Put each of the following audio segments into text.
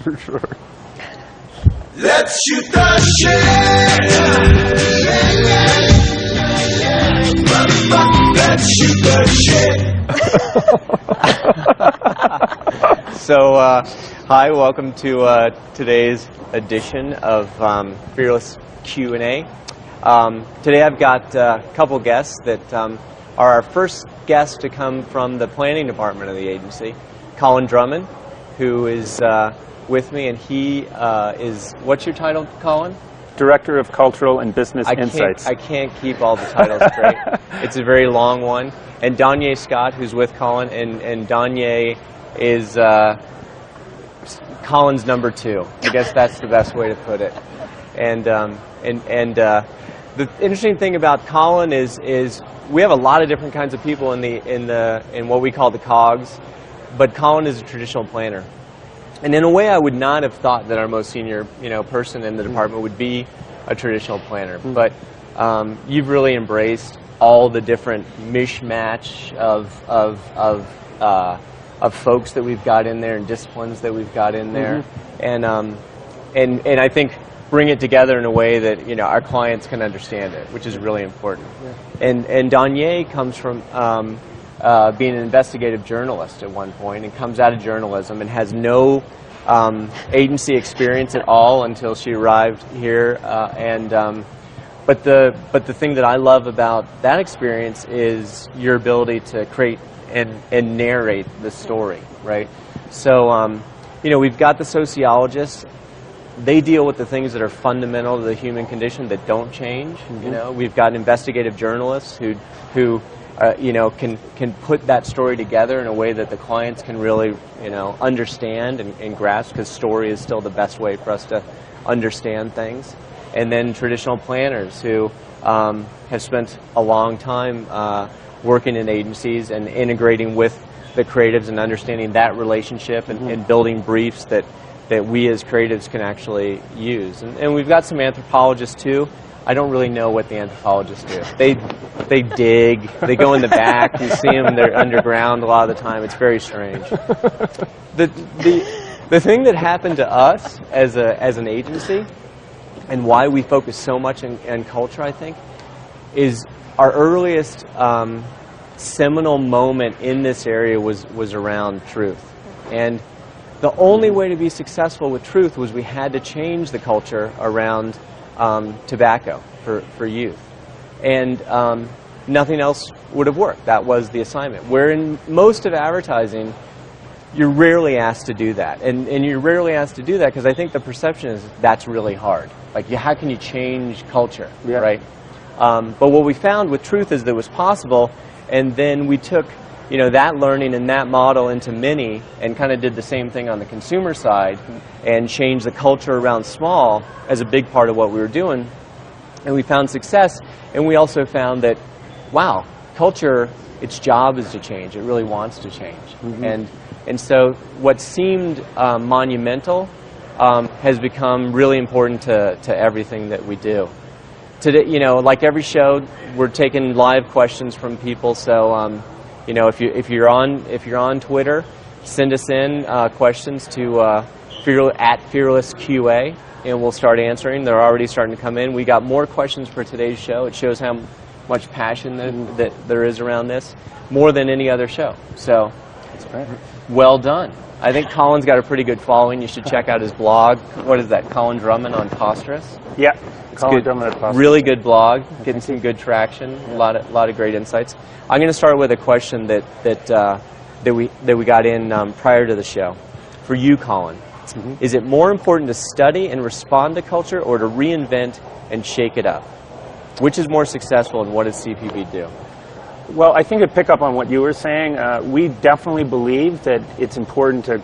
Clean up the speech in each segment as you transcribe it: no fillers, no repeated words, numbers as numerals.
for sure. Let's shoot the shit. Motherfucker, let's shoot the shit. So, hi, welcome to today's edition of Fearless Q&A. Today I've got a couple guests that are our first guests to come from the planning department of the agency. Colin Drummond, who is with me, and he is, what's your title, Colin? Director of Cultural and Business Insights. I can't keep all the titles straight. It's a very long one. And Dagny Scott, who's with Colin, and Dagny is Colin's number 2. I guess that's the best way to put it. And the interesting thing about Colin is we have a lot of different kinds of people in what we call the Cogs, but Colin is a traditional planner. And in a way, I would not have thought that our most senior, person in the department would be a traditional planner. But you've really embraced all the different mishmash of folks that we've got in there and disciplines that we've got in there, and I think bring it together in a way that our clients can understand it, which is really important. Yeah. And Dagny comes from being an investigative journalist at one point, and comes out of journalism and has no agency experience at all until she arrived here. But the thing that I love about that experience is your ability to create and narrate the story, right? So we've got the sociologists. They deal with the things that are fundamental to the human condition that don't change. We've got investigative journalists who can put that story together in a way that the clients can really, understand and grasp, because story is still the best way for us to understand things. And then traditional planners who have spent a long time working in agencies and integrating with the creatives and understanding that relationship and building briefs that we as creatives can actually use. And we've got some anthropologists too. I don't really know what the anthropologists do. They dig. They go in the back. You see them. They're underground a lot of the time. It's very strange. The thing that happened to us as an agency, and why we focus so much on culture, I think, is our earliest seminal moment in this area was around truth. And the only way to be successful with truth was we had to change the culture around tobacco for youth. And nothing else would have worked. That was the assignment. Where in most of advertising, you're rarely asked to do that. And you're rarely asked to do that because I think the perception is that's really hard. Like, how can you change culture, right? But what we found with truth is that it was possible, and then we took that learning and that model into Mini and kind of did the same thing on the consumer side and changed the culture around small as a big part of what we were doing. And we found success, and we also found that, wow, culture, its job is to change. It really wants to change. And so what seemed monumental has become really important to everything that we do. Today, like every show, we're taking live questions from people, so if you're on Twitter, send us in questions to at FearLessQA, and we'll start answering. They're already starting to come in. We got more questions for today's show. It shows how much passion that there is around this, more than any other show. So, that's great. Well done. I think Colin's got a pretty good following. You should check out his blog. What is that? Colin Drummond on Posterous? Yeah. Colin Drummond on Posterous. Really good blog, getting some good traction, a lot of great insights. I'm going to start with a question that we got in prior to the show. For you, Colin, is it more important to study and respond to culture, or to reinvent and shake it up? Which is more successful, and what does CPB do? Well, I think to pick up on what you were saying, we definitely believe that it's important to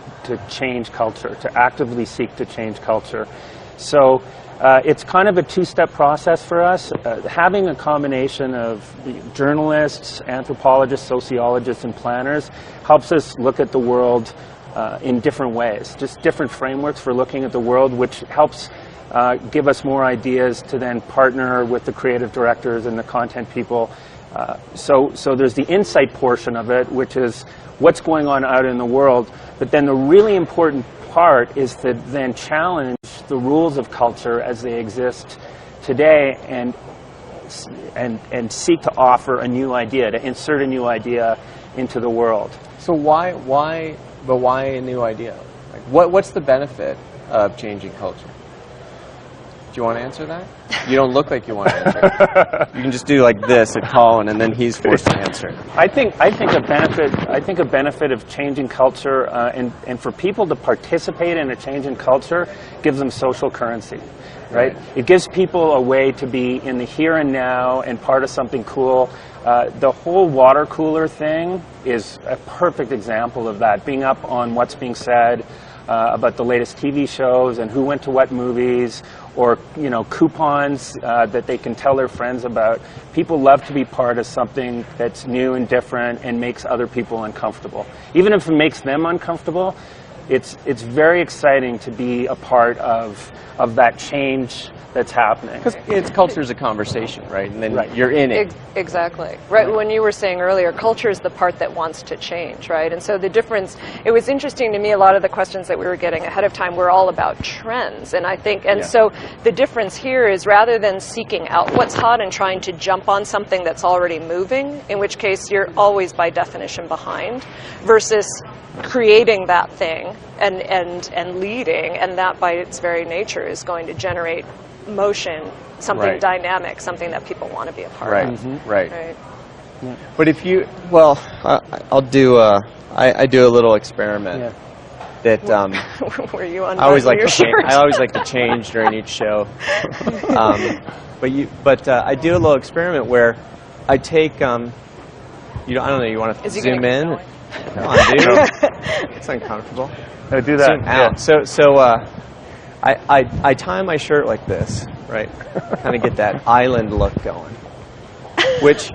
change culture, to actively seek to change culture. So it's kind of a two-step process for us. Having a combination of journalists, anthropologists, sociologists, and planners helps us look at the world in different ways, just different frameworks for looking at the world, which helps give us more ideas to then partner with the creative directors and the content people. So there's the insight portion of it, which is what's going on out in the world, but then the really important part is to then challenge the rules of culture as they exist today and seek to offer a new idea, to insert a new idea into the world. So why a new idea? Like, what's the benefit of changing culture? Do you want to answer that? You don't look like you want to answer. You can just do like this at Colin, and then he's forced to answer. I think a benefit of changing culture and for people to participate in a change in culture gives them social currency, right? It gives people a way to be in the here and now and part of something cool. The whole water cooler thing is a perfect example of that. Being up on what's being said about the latest TV shows and who went to what movies, or coupons that they can tell their friends about. People love to be part of something that's new and different and makes other people uncomfortable. Even if it makes them uncomfortable, it's very exciting to be a part of that change that's happening. Because culture is a conversation, right? And then you're in it. Exactly. Right. When you were saying earlier, culture is the part that wants to change, right? And so the difference, it was interesting to me, a lot of the questions that we were getting ahead of time were all about trends. And I think, so the difference here is rather than seeking out what's hot and trying to jump on something that's already moving, in which case you're always by definition behind, versus creating that thing and leading, and that by its very nature is going to generate motion, something dynamic, something that people want to be a part of. Right. Yeah. But if you, I'll do I do a little experiment that were you I always like your shirt? I always like to change during each show. But I do a little experiment where I take I don't know, you want to zoom in? Come on, dude. It's uncomfortable. No, do that. Zoom out. So I tie my shirt like this, right? Kind of get that island look going, which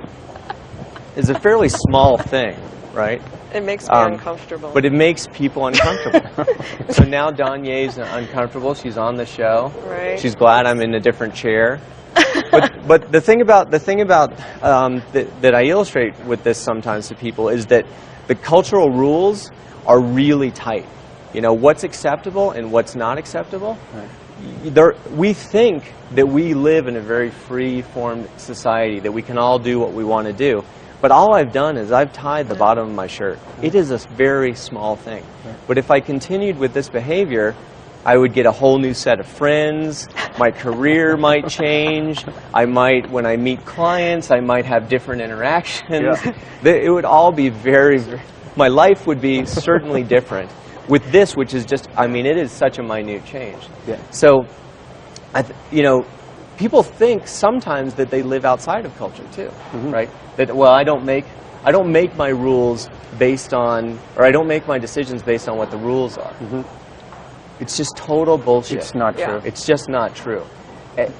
is a fairly small thing, right? It makes me uncomfortable. But it makes people uncomfortable. So now Dagny's uncomfortable. She's on the show. Right. She's glad I'm in a different chair. But the thing about that I illustrate with this sometimes to people is that the cultural rules are really tight. What's acceptable and what's not acceptable. We think that we live in a very free-formed society, that we can all do what we want to do. But all I've done is I've tied the bottom of my shirt. It is a very small thing. But if I continued with this behavior, I would get a whole new set of friends. My career might change. When I meet clients, I might have different interactions. It would all be my life would be certainly different. With this, which is just, it is such a minute change. So, people think sometimes that they live outside of culture too, right? That I don't make my rules based on, or I don't make my decisions based on what the rules are. It's just total bullshit. It's not true. It's just not true.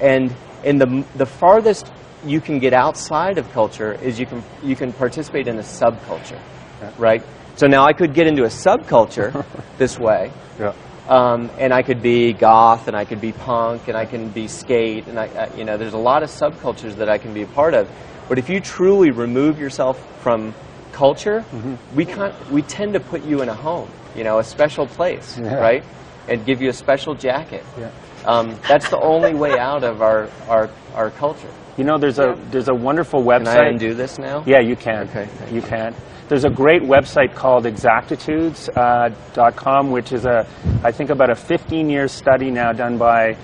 And the farthest you can get outside of culture is you can participate in a subculture, right? So now I could get into a subculture this way, and I could be goth, and I could be punk, and I can be skate, and there's a lot of subcultures that I can be a part of. But if you truly remove yourself from culture, we tend to put you in a home, a special place, right, and give you a special jacket. That's the only way out of our culture. There's a wonderful website. Can I undo this now? Yeah, you can. Okay. You can. There's a great website called exactitudes.com, which is I think about a 15-year study now done by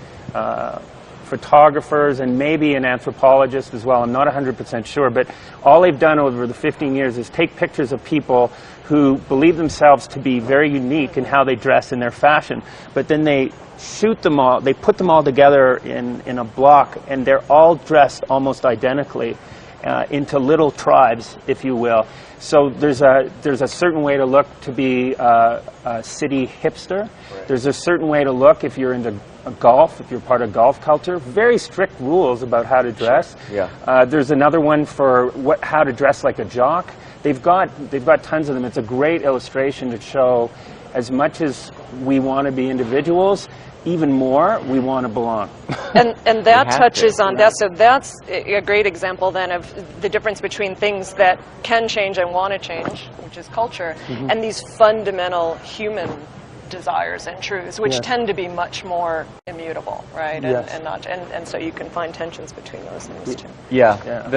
photographers and maybe an anthropologist as well. I'm not 100% sure, but all they've done over the 15 years is take pictures of people who believe themselves to be very unique in how they dress in their fashion, but then they shoot them all, they put them all together in a block, and they're all dressed almost identically into little tribes, if you will. So there's a certain way to look to be a city hipster. There's a certain way to look if you're into golf, if you're part of golf culture. Very strict rules about how to dress. There's another one for how to dress like a jock. They've got tons of them. It's a great illustration to show, as much as we want to be individuals, even more we want to belong. And that touches on that. So that's a great example then of the difference between things that can change and want to change, which is culture, and these fundamental human desires and truths, which tend to be much more immutable, right? Yes. And so you can find tensions between those things too. Yeah. Yeah.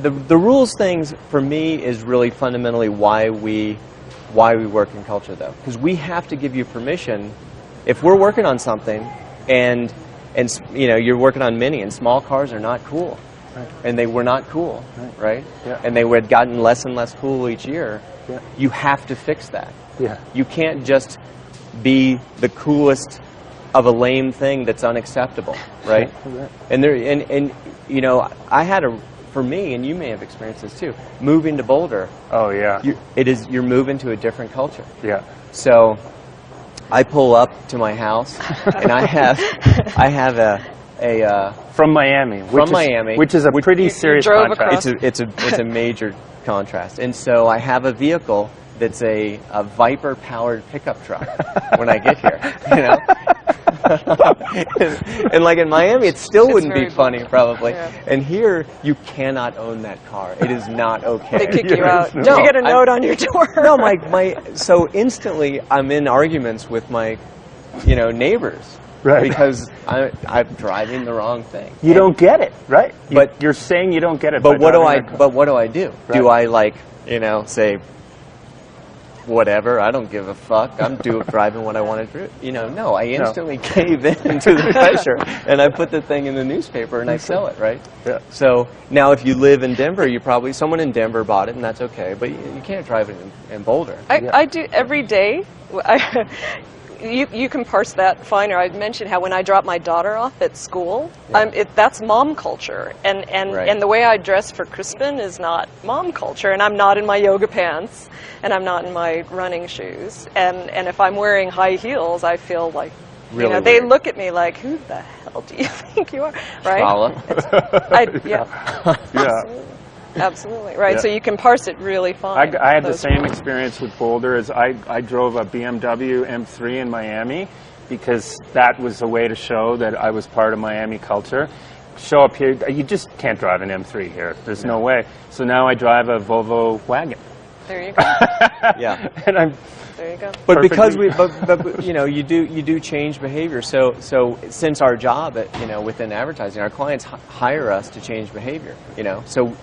The rules things for me is really fundamentally why we work in culture, though, because we have to give you permission if we're working on something, and you know, you're working on mini and small cars are not cool, and they were not cool, right? Yeah. And they had gotten less and less cool each year. Yeah. You have to fix that. Yeah. You can't just be the coolest of a lame thing that's unacceptable, right? And you know, for me, and you may have experienced this too, moving to Boulder. Oh yeah. You're moving to a different culture. Yeah. So I pull up to my house, and I have a From Miami. Which is a pretty serious drove contrast. it's a major contrast. And so I have a vehicle that's a Viper powered pickup truck when I get here, you know. and like in Miami, it still wouldn't be funny probably. Yeah. And here, you cannot own that car. It is not okay. They kick you out. No, Did you get a note on your door? No, so instantly I'm in arguments with my, you know, neighbors. Right. Because I'm driving the wrong thing. You don't get it, right? But you're saying you don't get it. But by what do driving that car. But what do I do? Right. Do I, like, you know, say, whatever, I don't give a fuck, I'm driving what I want to do? You know, no, I instantly cave in to the pressure, and I put the thing in the newspaper and I sell it, right? Yeah. So now if you live in Denver, someone in Denver bought it, and that's okay, but you can't drive it in Boulder. I do every day. You can parse that finer. I mentioned how when I drop my daughter off at school, that's mom culture, and the way I dress for Crispin is not mom culture, and I'm not in my yoga pants, and I'm not in my running shoes, and if I'm wearing high heels, I feel like, Really you know, they weird. look at me like, who the hell do you think you are, right? Yeah. Absolutely, right. Yeah. So you can parse it really fine. I had the those same rules. experience with Boulder as I drove a BMW M3 in Miami because that was a way to show that I was part of Miami culture. Show up here, you just can't drive an M3 here. There's no way. So now I drive a Volvo wagon. There you go. Yeah. And I'm There you go. But because Perfectly. but you know, you do change behavior. So since our job within advertising, our clients hire us to change behavior. You know, so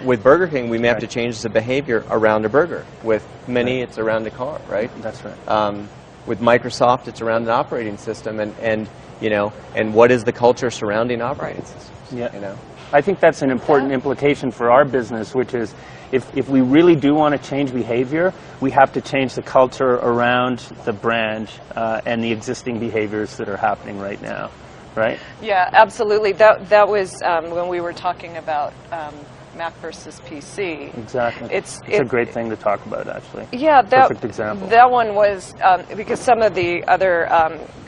with Burger King, we may have to change the behavior around a burger. With Mini, it's around a car, right? That's right. With Microsoft, it's around an operating system, and what is the culture surrounding operating systems? Yeah. You know. I think that's an important implication for our business, which is if we really do want to change behavior, we have to change the culture around the brand and the existing behaviors that are happening right now, right? Yeah, absolutely. That was when we were talking about Mac versus PC. Exactly. It's It's a great thing to talk about, actually. Yeah, Perfect example. That one was because some of the other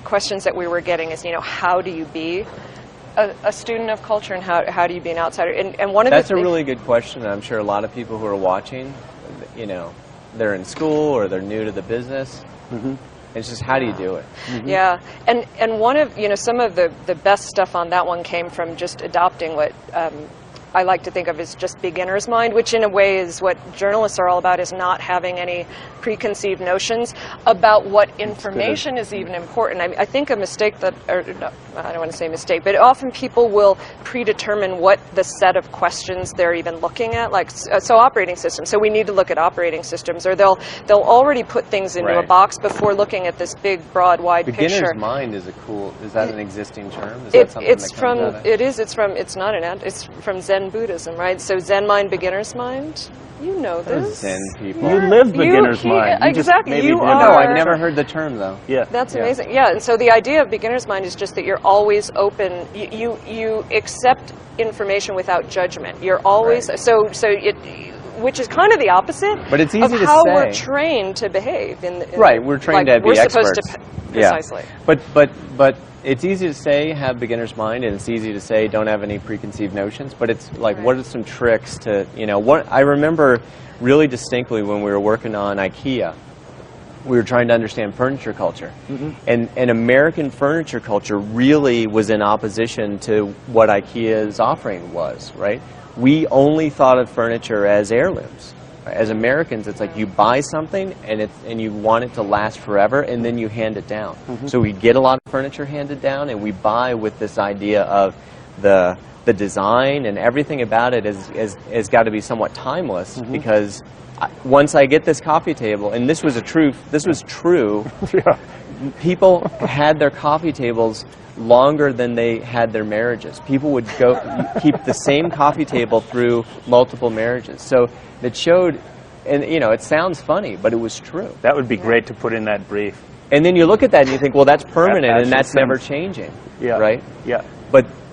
questions that we were getting is, how do you be a student of culture, and how do you be an outsider? And one of That's a really good question. And I'm sure a lot of people who are watching, they're in school or they're new to the business. Mm-hmm. It's just, how do you do it? Mm-hmm. Yeah, and one of some of the best stuff on that one came from just adopting what I like to think of as just beginner's mind, which in a way is what journalists are all about, is not having any preconceived notions about what information is even important. I think a mistake I don't want to say mistake, but often people will predetermine what the set of questions they're even looking at, like, so operating systems. So we need to look at operating systems, or they'll already put things into a box before looking at this big, broad, wide picture. Beginner's mind is is that an existing term? Is that something it's that from, comes out of it's not it's from Zen Buddhism, right? So Zen mind, beginner's mind. You know this. Zen people. You live beginner's mind. You just exactly. maybe You didn't are. know. No, I've never heard the term, though. Yeah. That's amazing. Yeah, and so the idea of beginner's mind is just that you're always open. You accept information without judgment. You're always which is kind of the opposite. But it's easy of to how say. we're trained to behave. Right, we're trained to be we're experts. supposed to precisely. Yeah. But it's easy to say have beginner's mind, and it's easy to say don't have any preconceived notions. But it's like, what are some tricks to what I remember really distinctly when we were working on IKEA. We were trying to understand furniture culture. Mm-hmm. And American furniture culture really was in opposition to what IKEA's offering was, right? We only thought of furniture as heirlooms. As Americans, it's like you buy something and you want it to last forever, and then you hand it down. So we get a lot of furniture handed down, and we buy with this idea of the design and everything about it is got to be somewhat timeless, because once I get this coffee table, and this was true. Yeah. People had their coffee tables longer than they had their marriages. People would go keep the same coffee table through multiple marriages. So it showed, and it sounds funny, but it was true. That would be great to put in that brief. And then you look at that and you think, well, that's permanent, and that's actually never sounds- changing, Yeah. right? Yeah.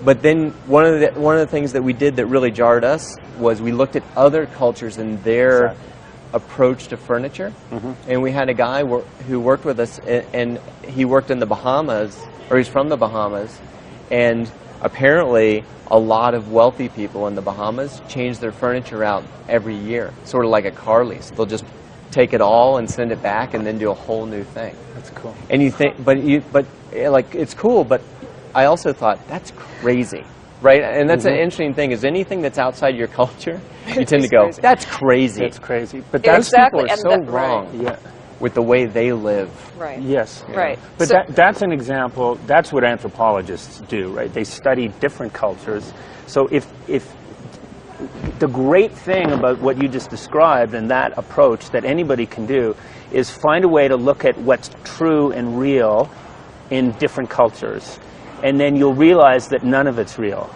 But then one of the things that we did that really jarred us was we looked at other cultures and their Exactly. approach to furniture. And we had a guy who worked with us, and he worked in the Bahamas, or he's from the Bahamas, and apparently a lot of wealthy people in the Bahamas change their furniture out every year, sort of like a car lease. They'll just take it all and send it back and then do a whole new thing. That's cool. And you think, but like, it's cool, but I also thought, that's crazy, right? And that's an interesting thing, is anything that's outside your culture, you tend to go, crazy. that's crazy. That's crazy. But Yeah, that's exactly. People are so And that- wrong right. yeah. with the way they live. Right. Yes. Right. But So- that's an example. That's what anthropologists do, right? They study different cultures. So if the great thing about what you just described and that approach that anybody can do is find a way to look at what's true and real in different cultures, and then you'll realize that none of it's real.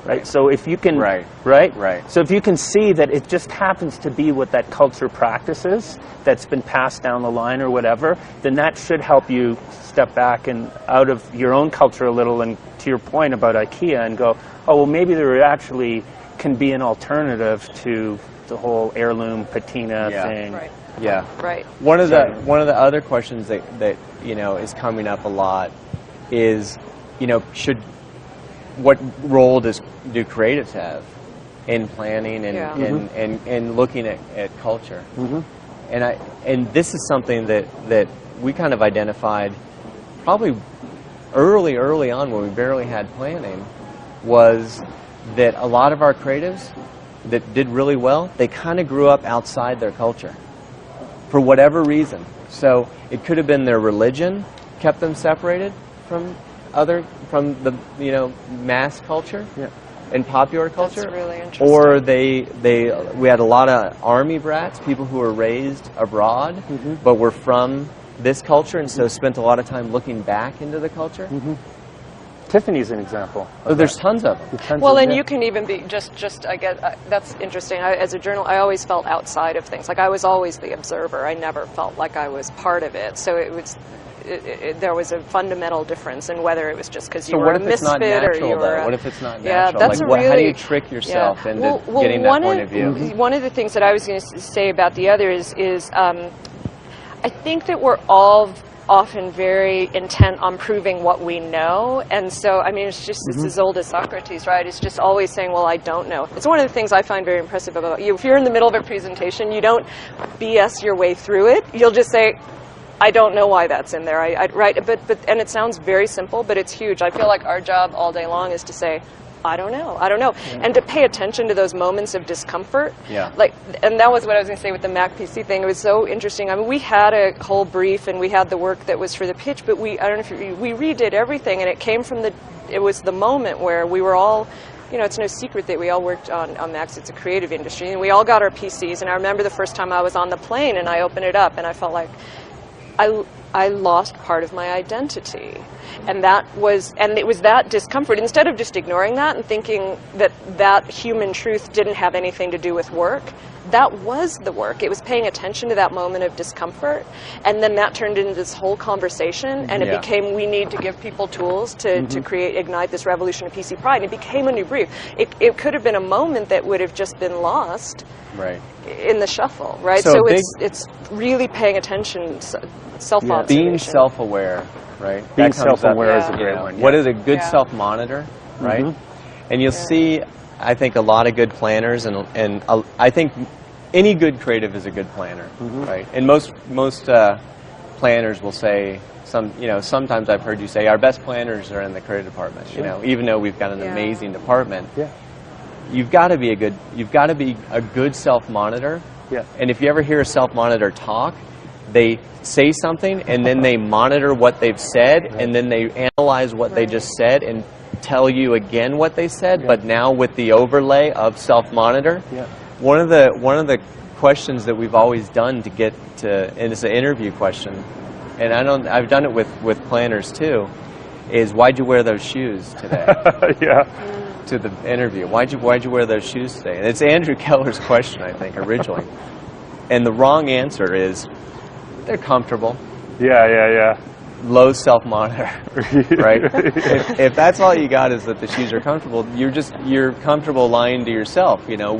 Right? So if you can, Right. right? So if you can see that it just happens to be what that culture practices, that's been passed down the line or whatever, then that should help you step back and out of your own culture a little, and to your point about IKEA, and go, oh, well, maybe there actually can be an alternative to the whole heirloom patina Yeah. thing. Right. Yeah. Right. One of the other questions that is coming up a lot is, what role do creatives have in planning and Yeah. and looking at culture? And this is something that we kind of identified probably early on, when we barely had planning, was that a lot of our creatives that did really well, they kind of grew up outside their culture for whatever reason. So it could have been their religion kept them separated from the mass culture and popular culture. That's really interesting. Or we had a lot of army brats, people who were raised abroad but were from this culture, and so spent a lot of time looking back into the culture. Tiffany's an example. Oh, there's tons of them. Well, and you can even be I get that's interesting. As a journalist, I always felt outside of things. Like, I was always the observer. I never felt like I was part of it. So there was a fundamental difference in whether it was just because you So were what a if it's not misfit, or natural, you were. though? What if it's not Yeah, natural? that's Like, a really. how do you trick yourself into getting that point of view? One of the things that I was going to say about the other is I think that we're all often very intent on proving what we know, and so it's just it's as old as Socrates, right? It's just always saying, well, I don't know. It's one of the things I find very impressive about you. If you're in the middle of a presentation, you don't BS your way through it. You'll just say, I don't know why that's in there. Right? But and it sounds very simple, but it's huge. I feel like our job all day long is to say, I don't know, and to pay attention to those moments of discomfort. Yeah. And that was what I was going to say with the Mac PC thing. It was so interesting. We had a whole brief, and we had the work that was for the pitch, but we redid everything, and it came from it was the moment where we were all, it's no secret that we all worked on Macs. It's a creative industry, and we all got our PCs. And I remember the first time I was on the plane, and I opened it up, and I felt like I lost part of my identity. And it was that discomfort. Instead of just ignoring that and thinking that human truth didn't have anything to do with work, that was the work. It was paying attention to that moment of discomfort, and then that turned into this whole conversation, and it became, we need to give people tools to ignite this revolution of PC pride, and it became a new brief. It could have been a moment that would have just been lost in the shuffle, right? So it's really paying attention, self-observation. Being self-aware, right? Being self-aware is a great one. What is a good self-monitor, right? And you'll see, I think, a lot of good planners, and I think any good creative is a good planner, right? And most planners will say, sometimes I've heard you say, our best planners are in the creative department, even though we've got an amazing department. You've got to be a good self-monitor, Yeah. And if you ever hear a self-monitor talk, they say something and then they monitor what they've said, and then they analyze what they just said and tell you again what they said, but now with the overlay of self-monitor. Yeah. One of the questions that we've always done to get to, and it's an interview question, and I've done it with planners too, is why'd you wear those shoes today? Yeah. To the interview. Why'd you wear those shoes today? And it's Andrew Keller's question, I think, originally. And the wrong answer is they're comfortable. Yeah. Low self-monitor, right? If that's all you got is that the shoes are comfortable, you're comfortable lying to yourself. You know,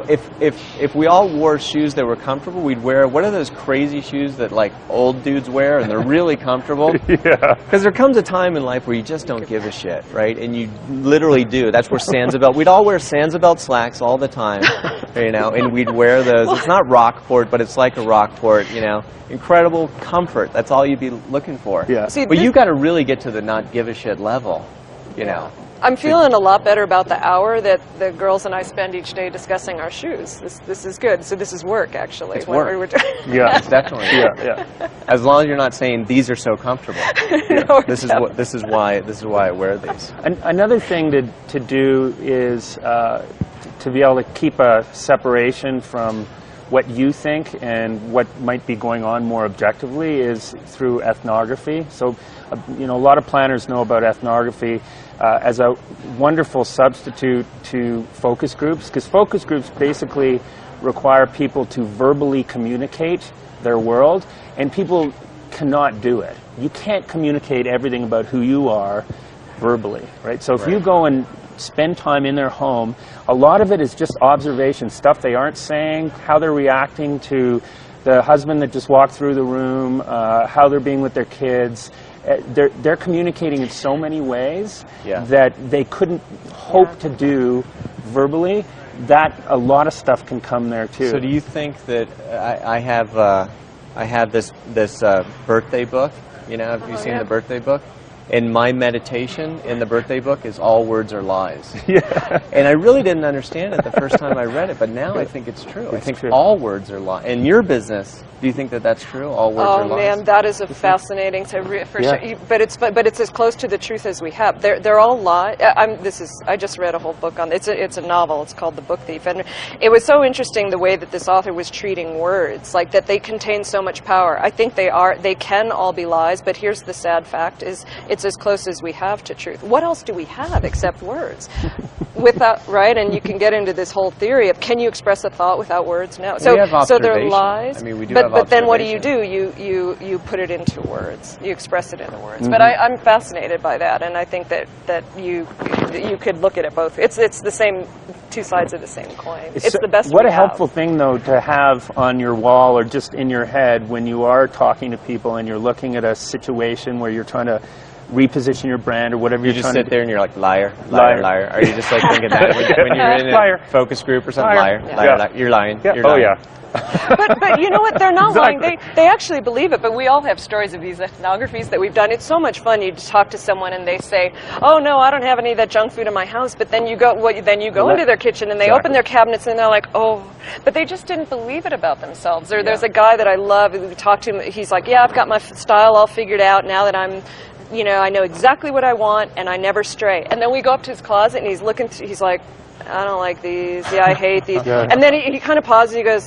if we all wore shoes that were comfortable, we'd wear, what are those crazy shoes that like old dudes wear and they're really comfortable? Yeah. Because there comes a time in life where you just don't give a shit, right? And you literally do. That's where Sansabelt, we'd all wear Sansabelt slacks all the time, you know, and we'd wear those. It's not Rockport, but it's like a Rockport, you know. Incredible comfort. That's all you'd be looking for. Yeah. See, But you got to really get to the not give a shit level, you know. I'm feeling a lot better about the hour that the girls and I spend each day discussing our shoes. This is good. So this is work, actually. It's work. Yeah. It's definitely. Yeah. As long as you're not saying these are so comfortable. No, This is why I wear these. Another thing to do is to be able to keep a separation from what you think and what might be going on more objectively is through ethnography. So, you know, a lot of planners know about ethnography as a wonderful substitute to focus groups, because focus groups basically require people to verbally communicate their world, and people cannot do it. You can't communicate everything about who you are verbally, right? So if you go and spend time in their home, a lot of it is just observation, stuff they aren't saying, how they're reacting to the husband that just walked through the room, how they're being with their kids. They're communicating in so many ways that they couldn't hope to do verbally. That a lot of stuff can come there too. So do you think that I have this birthday book? You know, have you seen the birthday book? And my meditation in the birthday book is all words are lies. Yeah. And I really didn't understand it the first time I read it, but now I think it's true. I think all words are lies. In your business, do you think that that's true? All words are lies? Oh man, that is a fascinating. For sure. But it's as close to the truth as we have. They're all lies. I just read a whole book on. It's a novel. It's called The Book Thief, and it was so interesting the way that this author was treating words, like that they contain so much power. I think they can all be lies, but here's the sad fact: is it's as close as we have to truth. What else do we have except words? Without, right? And you can get into this whole theory of, can you express a thought without words? No. So they're lies. I mean, we do but then what do? You put it into words. You express it into words. But I'm fascinated by that, and I think that you could look at it both. It's the same, two sides of the same coin. It's the best. What a helpful thing, though, to have on your wall or just in your head when you are talking to people and you're looking at a situation where you're trying to reposition your brand or whatever you you're just trying sit there and you're like, liar. Are you just like thinking that when you're in a focus group or something? Liar. You're lying. Yeah. You're lying. But you know what? They're not lying. They actually believe it. But we all have stories of these ethnographies that we've done. It's so much fun. You just talk to someone and they say, "Oh no, I don't have any of that junk food in my house." But then you go into their kitchen and they open their cabinets and they're like, "Oh," but they just didn't believe it about themselves. Or there's a guy that I love. We talked to him. He's like, "Yeah, I've got my style all figured out now that I'm." You know, I know exactly what I want, and I never stray. And then we go up to his closet, and he's looking. He's like, "I don't like these. Yeah, I hate these." And then he kind of pauses. He goes,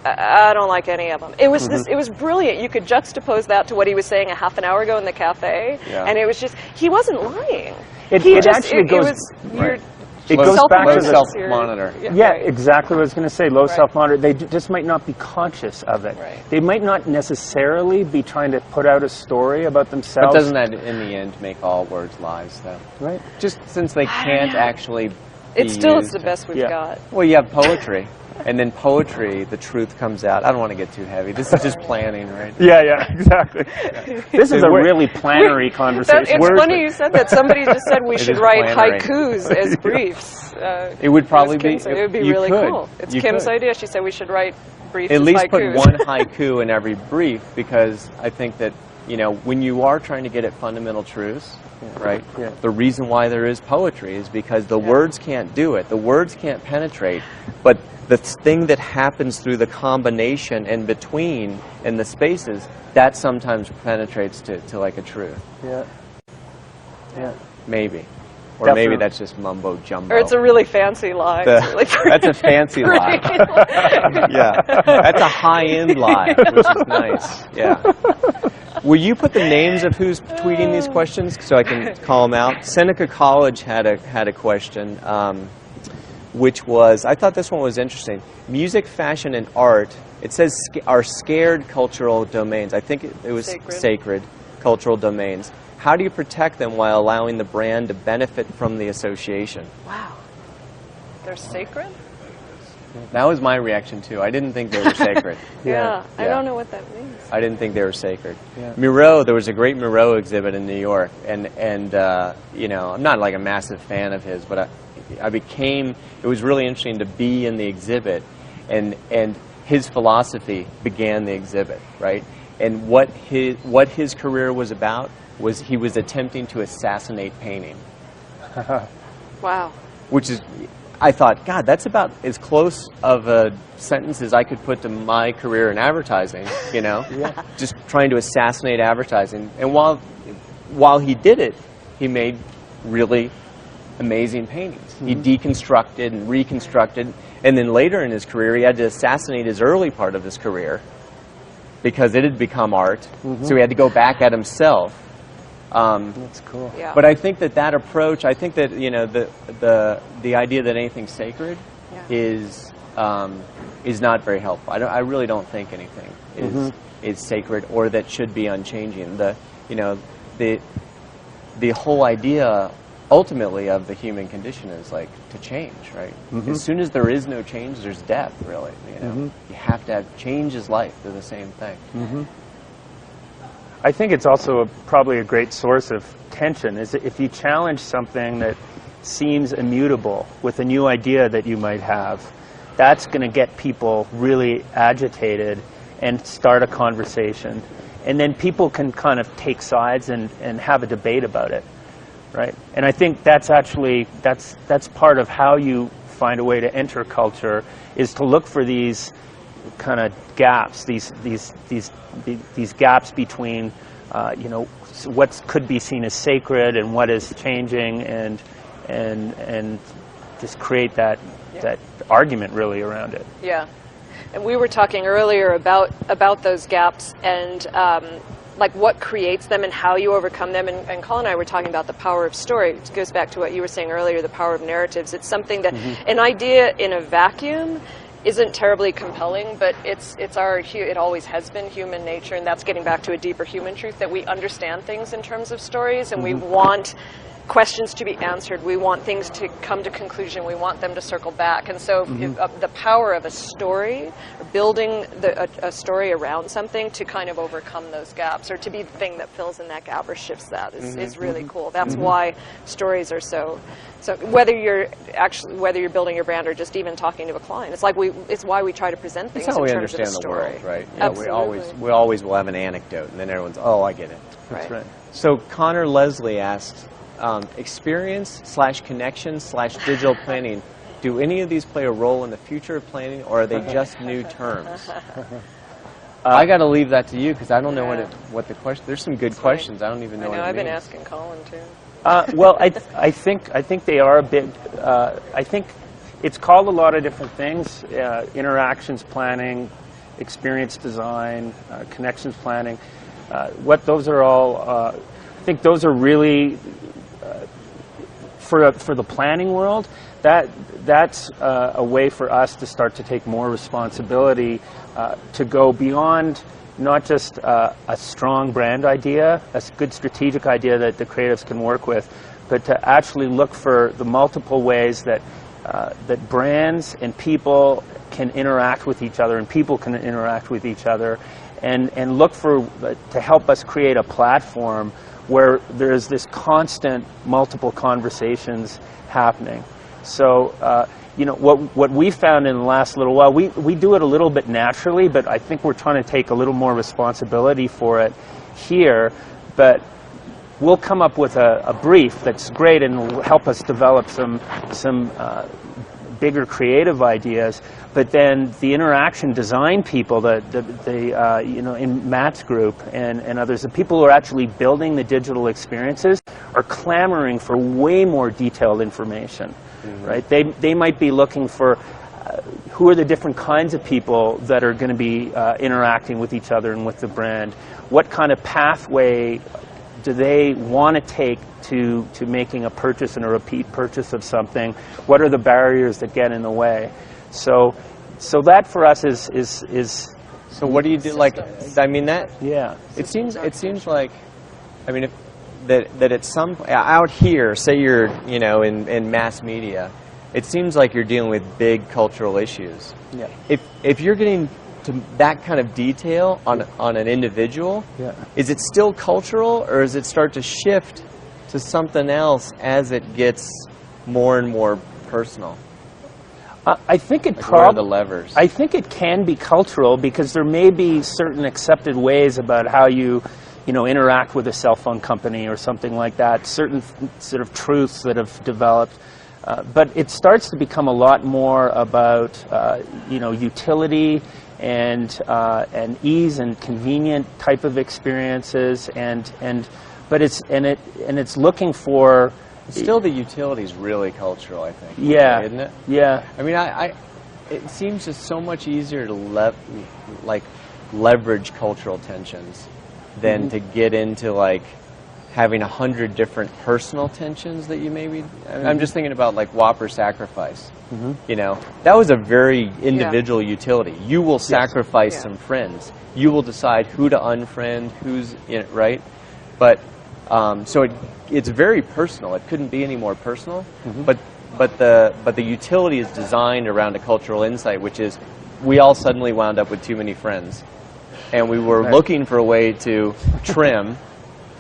"I don't like any of them." It was it was brilliant. You could juxtapose that to what he was saying a half an hour ago in the cafe, and it was just he wasn't lying. It goes back to the self-monitor. Yeah, exactly what I was going to say. Low self-monitor. They just might not be conscious of it. Right. They might not necessarily be trying to put out a story about themselves. But doesn't that, in the end, make all words lies, though? Right. Just since they can't actually be It still is used. the best we've got. Well, you have poetry. And then poetry, the truth comes out. I don't want to get too heavy. This is just planning, right? Yeah, exactly. This is a really plannery conversation. It's funny you said that. Somebody just said we should write plannery. haikus as briefs. It would probably be. It would be really cool. It's Kim's idea. She said we should write briefs at as least haikus. put one haiku in every brief, because I think that, you know, when you are trying to get at fundamental truths, right? Yeah. The reason why there is poetry is because the words can't do it. The words can't penetrate, but the thing that happens through the combination and between in the spaces, that sometimes penetrates to like a truth. Yeah. Yeah. Maybe. Or Definitely. maybe that's just mumbo jumbo. Or it's a really fancy lie. It's really That's a fancy lie. Yeah. That's a high-end lie, which is nice. Yeah. Will you put the names of who's tweeting these questions so I can call them out? Seneca College had a question, which was, I thought this one was interesting. Music, fashion, and art, it says are scared cultural domains. I think it was sacred cultural domains. How do you protect them while allowing the brand to benefit from the association? Wow. They're sacred? That was my reaction, too. I didn't think they were sacred. Yeah. I don't know what that means. I didn't think they were sacred. Yeah. Miro, there was a great Miro exhibit in New York, and you know, I'm not like a massive fan of his, but it was really interesting to be in the exhibit, and his philosophy began the exhibit, right? And what his career was about was he was attempting to assassinate painting. Wow. Which is, I thought, God, that's about as close of a sentence as I could put to my career in advertising, you know? Yeah. Just trying to assassinate advertising. And while he did it, he made really amazing paintings. Mm-hmm. He deconstructed and reconstructed, and then later in his career, he had to assassinate his early part of his career because it had become art, so he had to go back at himself. That's cool. Yeah. But I think that approach, I think that, you know, the idea that anything's sacred is not very helpful. I really don't think anything is sacred or that should be unchanging. The whole idea ultimately of the human condition is like to change, right? As soon as there is no change, there's death, really. You know, you have to have change is life. They're the same thing. I think it's also probably a great source of tension, is if you challenge something that seems immutable with a new idea that you might have, that's going to get people really agitated and start a conversation. And then people can kind of take sides and have a debate about it, right? And I think that's actually, that's part of how you find a way to enter culture, is to look for these kind of gaps, these gaps between, you know, what could be seen as sacred and what is changing, and just create that argument really around it. Yeah. And we were talking earlier about those gaps and like what creates them and how you overcome them. And Colin and I were talking about the power of story. It goes back to what you were saying earlier, the power of narratives. It's something that an idea in a vacuum isn't terribly compelling, but it always has been human nature, and that's getting back to a deeper human truth, that we understand things in terms of stories, and we want questions to be answered. We want things to come to conclusion. We want them to circle back. And so the power of a story, building a story around something to kind of overcome those gaps, or to be the thing that fills in that gap or shifts that, is really cool. That's why stories are so whether you're building your brand or just even talking to a client, it's why we try to present things That's how in we terms of understand a the story. world, right? Absolutely. We always will have an anecdote, and then everyone's, oh, I get it. That's right. So Connor Leslie asked, experience/connection/digital planning, do any of these play a role in the future of planning, or are they just new terms? I got to leave that to you, because I don't know what the question. There's some good questions. I don't even know what it means. I've been asking Colin too. Well, I think they are a bit. I think it's called a lot of different things: interactions planning, experience design, connections planning. What those are all. I think those are really for the planning world. That's a way for us to start to take more responsibility, to go beyond not just a strong brand idea, a good strategic idea that the creatives can work with, but to actually look for the multiple ways that brands and people can interact with each other, and people can interact with each other, and look to help us create a platform where there's this constant multiple conversations happening. So, you know, what we found in the last little while, we do it a little bit naturally, but I think we're trying to take a little more responsibility for it here. But we'll come up with a brief that's great and will help us develop some bigger creative ideas, but then the interaction design people, you know, in Matt's group and others, the people who are actually building the digital experiences are clamoring for way more detailed information, right? They might be looking for who are the different kinds of people that are going to be interacting with each other and with the brand. What kind of pathway do they want to take to making a purchase and a repeat purchase of something? What are the barriers that get in the way? So that for us is So what do you do? Like, I mean, that. yeah. It seems like, I mean, that at some out here, say you're, you know, in mass media, it seems like you're dealing with big cultural issues. Yeah. If you're getting to that kind of detail on an individual, Yeah. is it still cultural, or does it start to shift to something else as it gets more and more personal? I think it Like, what are the probably. levers? I think it can be cultural because there may be certain accepted ways about how you know, interact with a cell phone company or something like that. Certain sort of truths that have developed. But it starts to become a lot more about you know, utility and ease and convenient type of experiences, but it's looking for. Still, the utility is really cultural, I think. Yeah, isn't it? Yeah. I mean, it seems just so much easier to leverage cultural tensions than to get into like having 100 different personal tensions that you maybe. I'm just thinking about like Whopper sacrifice. You know, that was a very individual utility. You will sacrifice some friends. You will decide who to unfriend, who's in it, right? But so it's very personal. It couldn't be any more personal. But the utility is designed around a cultural insight, which is we all suddenly wound up with too many friends, and we were looking for a way to trim.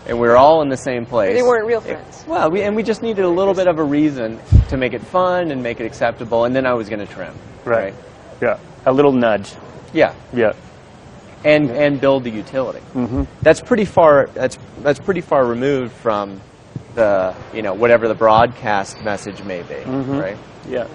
And we were all in the same place. They weren't real friends. Well, we just needed a little bit of a reason to make it fun and make it acceptable, and then I was going to trim. Right. Yeah. A little nudge. Yeah. Yeah. And build the utility. That's pretty far. That's pretty far removed from the, you know, whatever the broadcast message may be. Right. Yeah.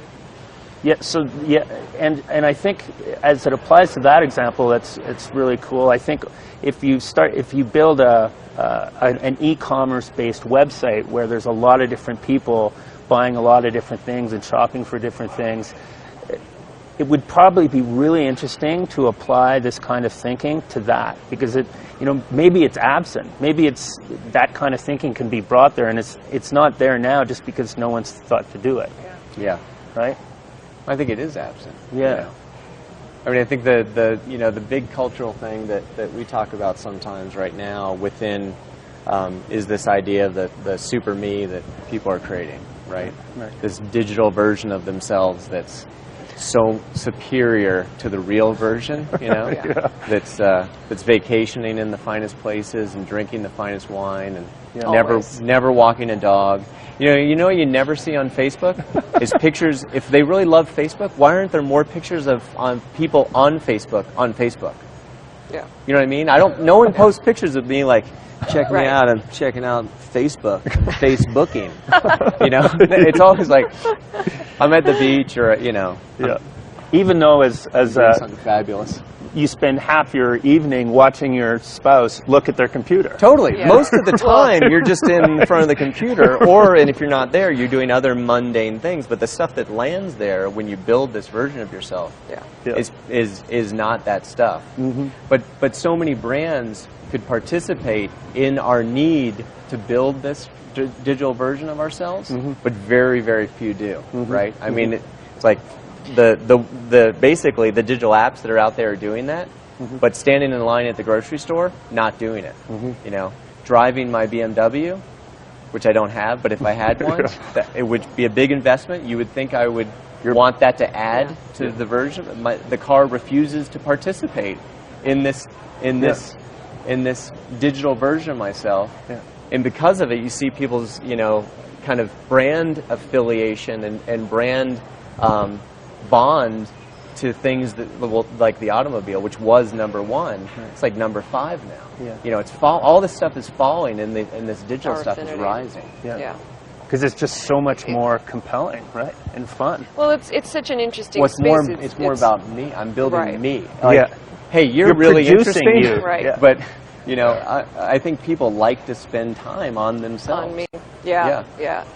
Yeah. So yeah, and I think as it applies to that example, it's really cool. I think if you build an e-commerce based website where there's a lot of different people buying a lot of different things and shopping for different things, it would probably be really interesting to apply this kind of thinking to that, because it, you know, maybe it's absent. Maybe it's that kind of thinking can be brought there, and it's not there now just because no one's thought to do it. Yeah. Right? I think it is absent. Yeah. I mean, I think the you know, the big cultural thing that we talk about sometimes right now within is this idea of the super me that people are creating, right? This digital version of themselves that's so superior to the real version, you know, that's vacationing in the finest places and drinking the finest wine and never walking a dog. You know what you never see on Facebook is pictures. If they really love Facebook, why aren't there more pictures of people on Facebook? Yeah. You know what I mean? No one posts pictures of me like, check me out, I'm checking out Facebook, Facebooking. You know, it's always like, I'm at the beach or, you know. Yeah. Even though as something fabulous. You spend half your evening watching your spouse look at their computer. Totally. Yeah. Most of the time, you're just in front of the computer, and if you're not there, you're doing other mundane things. But the stuff that lands there when you build this version of yourself is not that stuff. But so many brands could participate in our need to build this digital version of ourselves, but very, very few do. Right? I mean, it's like basically the digital apps that are out there are doing that, but standing in line at the grocery store, not doing it. You know, driving my BMW, which I don't have, but if I had one, it would be a big investment. You would think I would want that to add to the version. The car refuses to participate in this digital version of myself, and because of it, you see people's, you know, kind of brand affiliation and brand bond to things that, like the automobile, which was number one, it's like number 5 now. You know, it's all this stuff is falling, and this digital stuff is rising. because it's just so much more compelling, right, and fun. Well, it's such an interesting Well, space. it's more about me. I'm building Right. me. Like, Yeah. hey, you're You're really producing interesting, you. Right. Yeah. but you know, I think people like to spend time on themselves. On me. Yeah.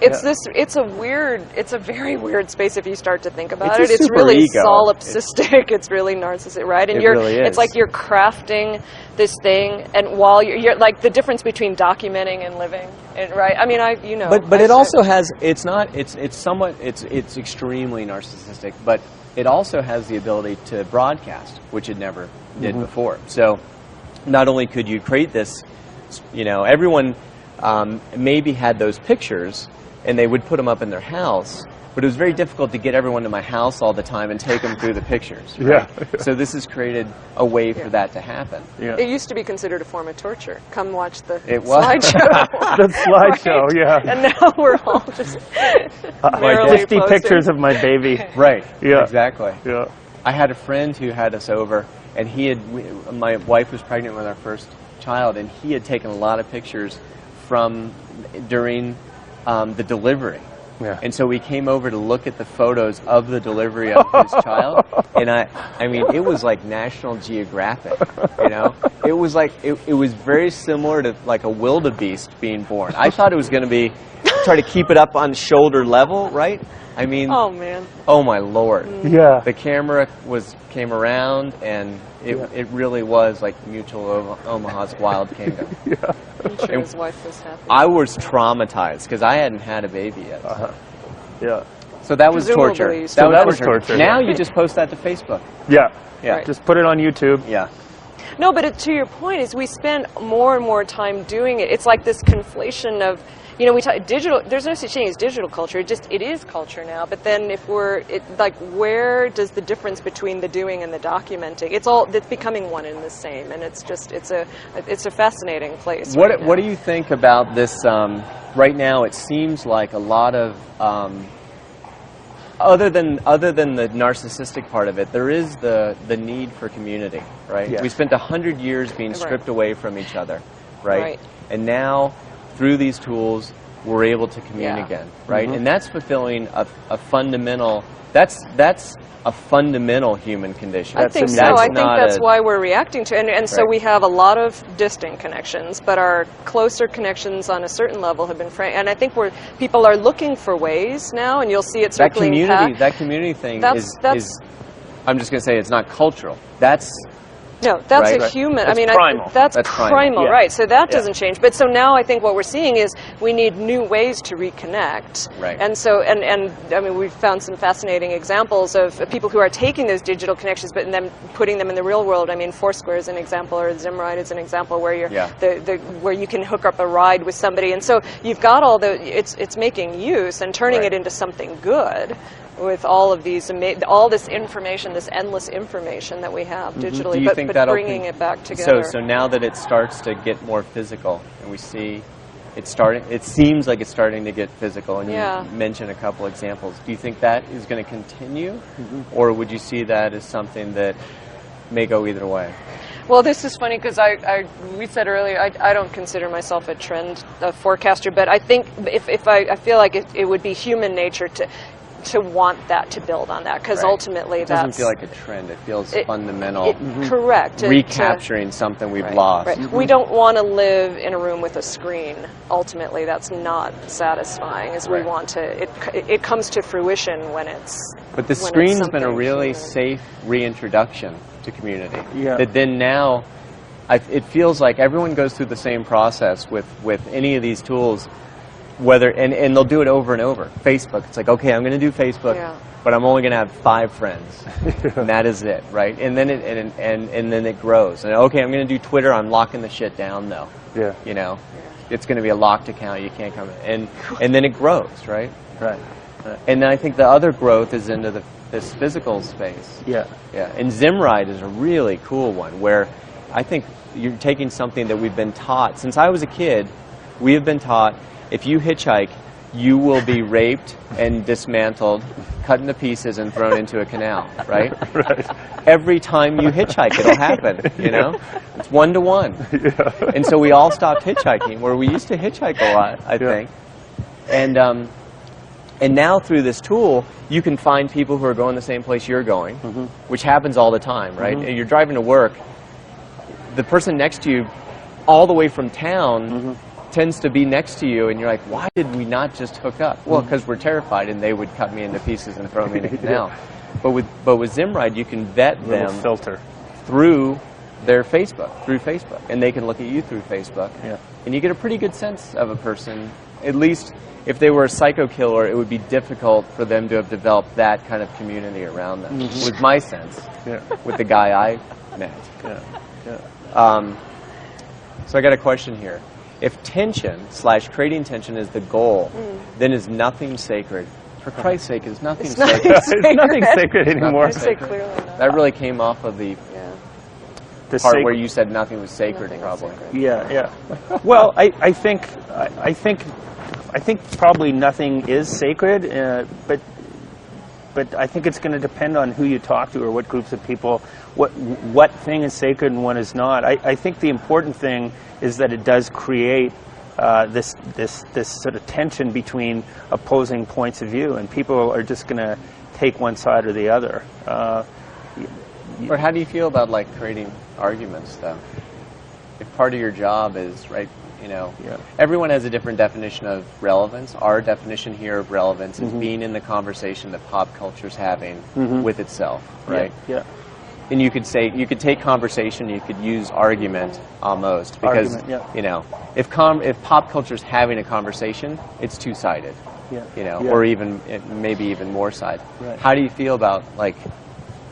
It's a very weird space if you start to think about It's it. a It's super really ego. solipsistic. It's really narcissistic, right? And It really is. it's like you're crafting this thing, and while you're like the difference between documenting and living, and right? I mean, But it also has. It's not. It's somewhat. It's extremely narcissistic, but it also has the ability to broadcast, which it never did before. So, not only could you create this, you know, everyone maybe had those pictures, and they would put them up in their house. But it was very difficult to get everyone to my house all the time and take them through the pictures. Right? Yeah. So this has created a way for that to happen. Yeah. It used to be considered a form of torture. Come watch the It was. slideshow. The slideshow, Right? yeah. And now we're all just merrily 50 posting. pictures of my baby. Right. Yeah. Exactly. Yeah. I had a friend who had us over, and my wife was pregnant with our first child, and he had taken a lot of pictures during the delivery. Yeah. And so we came over to look at the photos of the delivery of his child, and I mean, it was like National Geographic, you know? It was like, it was very similar to like a wildebeest being born. I thought it was going to be, try to keep it up on shoulder level, right? I mean, Oh man. oh my Lord. Yeah. The camera came around, and it really was like Mutual Omaha's Wild Kingdom. I'm sure his wife was happy. I was traumatized because I hadn't had a baby yet. Yeah. So that was Presumably torture. you still- So that was torture. Now you just post that to Facebook. Yeah. Yeah. Right. Just put it on YouTube. Yeah. No, but to your point is we spend more and more time doing it. It's like this conflation of, you know, we talk digital. There's no such thing as digital culture. It is culture now. But then where does the difference between the doing and the documenting? It's becoming one and the same, and it's a fascinating place. What right do you think about this? Right now, it seems like a lot of other than the narcissistic part of it, there is the need for community, right? Yes. We spent 100 years being Right. stripped away from each other, right? Right. And now, through these tools, we're able to commune Yeah. again, right? And that's fulfilling a fundamental. That's a fundamental human condition. I think so. amazing. I think not that's a- why we're reacting to it. And so Right. we have a lot of distant connections, but our closer connections on a certain level have been and I think people are looking for ways now, and you'll see it that circling that community thing That's- is I'm just going to say it's not cultural. That's No, that's Right. a human. That's I mean, primal. that's That's primal, primal, yeah. right? So that Yeah. doesn't change. But so now I think what we're seeing is we need new ways to reconnect. Right. And so and I mean, we've found some fascinating examples of people who are taking those digital connections, but then putting them in the real world. I mean, Foursquare is an example, or Zimride is an example where you're Yeah. where you can hook up a ride with somebody, and so you've got it's making use and turning Right. it into something good. With all of these, all this information, this endless information that we have digitally, Do you think but that'll bringing it back together. So now that it starts to get more physical, and we see it seems like it's starting to get physical, and Yeah. you mentioned a couple examples. Do you think that is going to continue, or would you see that as something that may go either way? Well, this is funny because we said earlier I don't consider myself a trend forecaster, but I think if I feel like it would be human nature to want that, to build on that, because Right. ultimately It doesn't that's feel like a trend. It feels fundamental. correct. Recapturing something we've Right, lost. right. We don't want to live in a room with a screen. Ultimately, that's not satisfying. As we Right. want to, it comes to fruition when it's. But the when it's screen's been a something really human. safe reintroduction to community. Yeah. That then now, it feels like everyone goes through the same process with any of these tools, and they'll do it over and over. Facebook, it's like, okay, I'm going to do Facebook, Yeah. but I'm only going to have 5 friends, and that is it, right? And then and then it grows. And okay, I'm going to do Twitter. I'm locking the shit down though. Yeah. You know, it's going to be a locked account. You can't come in, and then it grows, right? Right. And then I think the other growth is into this physical space. Yeah. Yeah, and Zimride is a really cool one where I think you're taking something that we've been taught. Since I was a kid, we have been taught if you hitchhike, you will be raped and dismantled, cut into pieces, and thrown into a canal, right? Right. Every time you hitchhike, it'll happen, you know? It's 1-to-1. Yeah. And so we all stopped hitchhiking, where we used to hitchhike a lot, I think. And now through this tool, you can find people who are going the same place you're going, which happens all the time, right? And you're driving to work, the person next to you, all the way from town, tends to be next to you, and you're like, why did we not just hook up? Well, because we're terrified, and they would cut me into pieces and throw me in a canal. But with Zimride, you can vet them filter through their Facebook, and they can look at you through Facebook, and you get a pretty good sense of a person. At least if they were a psycho killer, it would be difficult for them to have developed that kind of community around them, was my sense with the guy I met. So I got a question here. If tension/creating tension is the goal, then is nothing sacred? For Christ's sake, is nothing sacred? There's nothing sacred anymore. I'd say clearly not. That really came off of the part where you said nothing was sacred, probably. Yeah. Well, I think probably nothing is sacred, but I think it's going to depend on who you talk to or what groups of people, what thing is sacred and what is not. I think the important thing is that it does create this sort of tension between opposing points of view, and people are just going to take one side or the other. Or how do you feel about like creating arguments, though? If part of your job is, right, everyone has a different definition of relevance. Our definition here of relevance is being in the conversation that pop culture's having with itself, right? Yeah. And you could say, you could take conversation, you could use argument almost, because if pop culture's having a conversation, it's two-sided, or even maybe even more sided. Right. How do you feel about like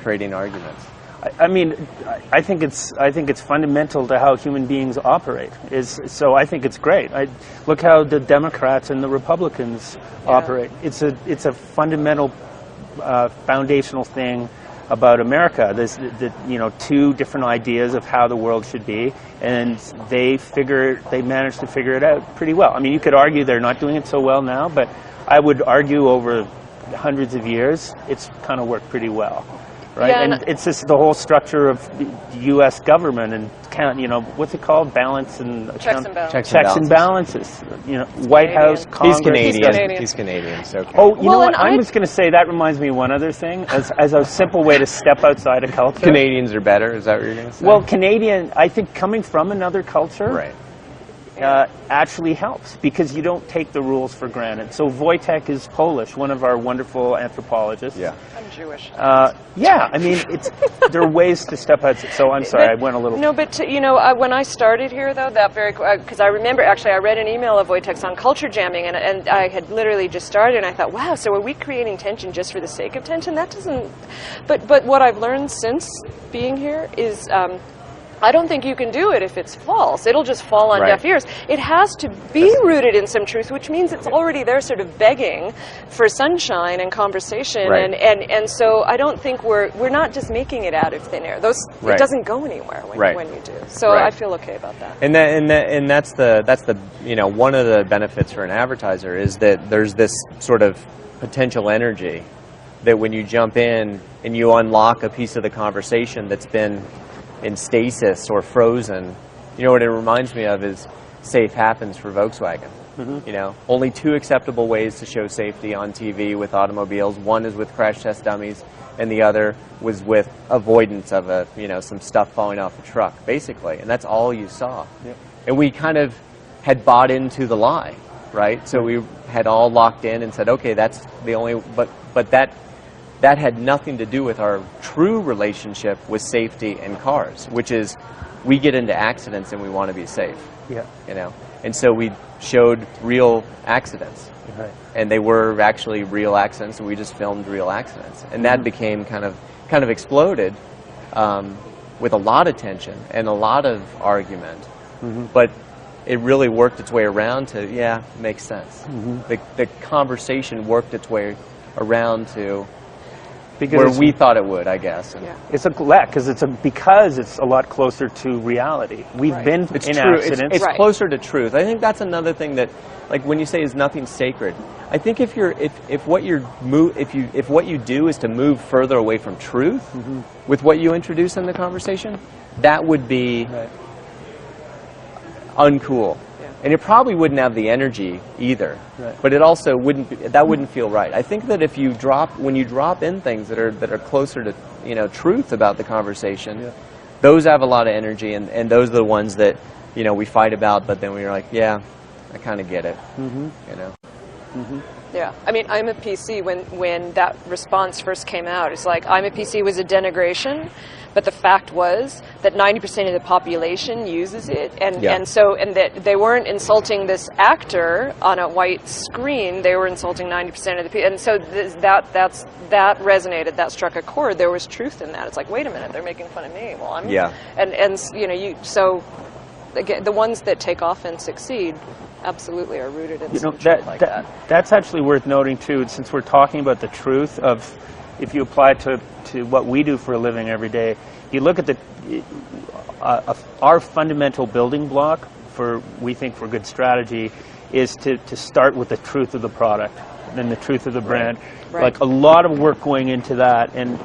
creating arguments? I mean, I think it's fundamental to how human beings operate. So I think it's great. Look how the Democrats and the Republicans operate. It's a fundamental, foundational thing about America. There's two different ideas of how the world should be, and they managed to figure it out pretty well. I mean, you could argue they're not doing it so well now, but I would argue over hundreds of years, it's kind of worked pretty well. Right, yeah, and it's just the whole structure of the U.S. government and what's it called? Balance and checks and balances. Checks and balances. White House, Congress. He's Canadian. So okay. Oh, you know what? I'm just going to say that reminds me of one other thing as a simple way to step outside a culture. Canadians are better. Is that what you're going to say? Well, Canadian, I think coming from another culture, actually helps because you don't take the rules for granted. So Wojtek is Polish, one of our wonderful anthropologists. Yeah. I'm Jewish. I mean, there are ways to step out. So I'm sorry, I went a little... No, but when I started here, though, because I remember, actually, I read an email of Wojtek's on culture jamming, and I had literally just started, and I thought, wow, so are we creating tension just for the sake of tension? That doesn't... But what I've learned since being here is... I don't think you can do it if it's false. It'll just fall on deaf ears. It has to be rooted in some truth, which means it's already there sort of begging for sunshine and conversation. Right. And so I don't think we're not just making it out of thin air. It doesn't go anywhere when you do. So I feel okay about that. And that's the one of the benefits for an advertiser is that there's this sort of potential energy that when you jump in and you unlock a piece of the conversation that's been in stasis or frozen, what it reminds me of is safe happens for Volkswagen. Only two acceptable ways to show safety on TV with automobiles. One is with crash test dummies, and the other was with avoidance of some stuff falling off a truck, basically. And that's all you saw. And we kind of had bought into the lie, right? So we had all locked in and said, okay, that's the only, but that had nothing to do with our true relationship with safety and cars, which is we get into accidents and we want to be safe. And so we showed real accidents. And they were actually real accidents, and we just filmed real accidents. And that became kind of exploded with a lot of tension and a lot of argument. But it really worked its way around to, makes sense. The conversation worked its way around to where we thought it would, I guess. It's because it's a lot closer to reality. We've been in accidents. It's closer to truth. I think that's another thing that, like when you say is nothing sacred, I think if what you do is to move further away from truth with what you introduce in the conversation, that would be uncool. And it probably wouldn't have the energy either. Right. But it also wouldn't feel right. I think that if you when you drop in things that are closer to, you know, truth about the conversation, those have a lot of energy, and those are the ones that, you know, we fight about, but then we're like, yeah, I kind of get it. You know. Yeah, I mean, I'm a PC, when that response first came out, it's like, I'm a PC was a denigration, but the fact was that 90% of the population uses it, and that they weren't insulting this actor on a white screen, they were insulting 90% of the people, and so that resonated, that struck a chord. There was truth in that. It's like, wait a minute, they're making fun of me. Well, I'm and you know, so again, the ones that take off and succeed absolutely are rooted in some truth like that. That's actually worth noting too, since we're talking about the truth of, if you apply it to what we do for a living every day, you look at our fundamental building block we think for good strategy is to start with the truth of the product, then the truth of the brand. Right. Like a lot of work going into that, and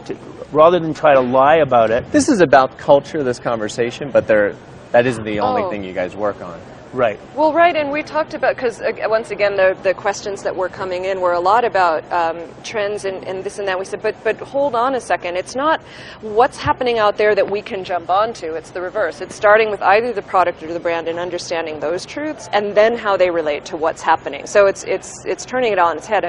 rather than try to lie about it. This is about culture, this conversation, but that isn't the only thing you guys work on. Right. Well, right, and we talked about, because once again, the questions that were coming in were a lot about trends and this and that. We said, but hold on a second. It's not what's happening out there that we can jump onto. It's the reverse. It's starting with either the product or the brand and understanding those truths, and then how they relate to what's happening. So it's turning it on its head.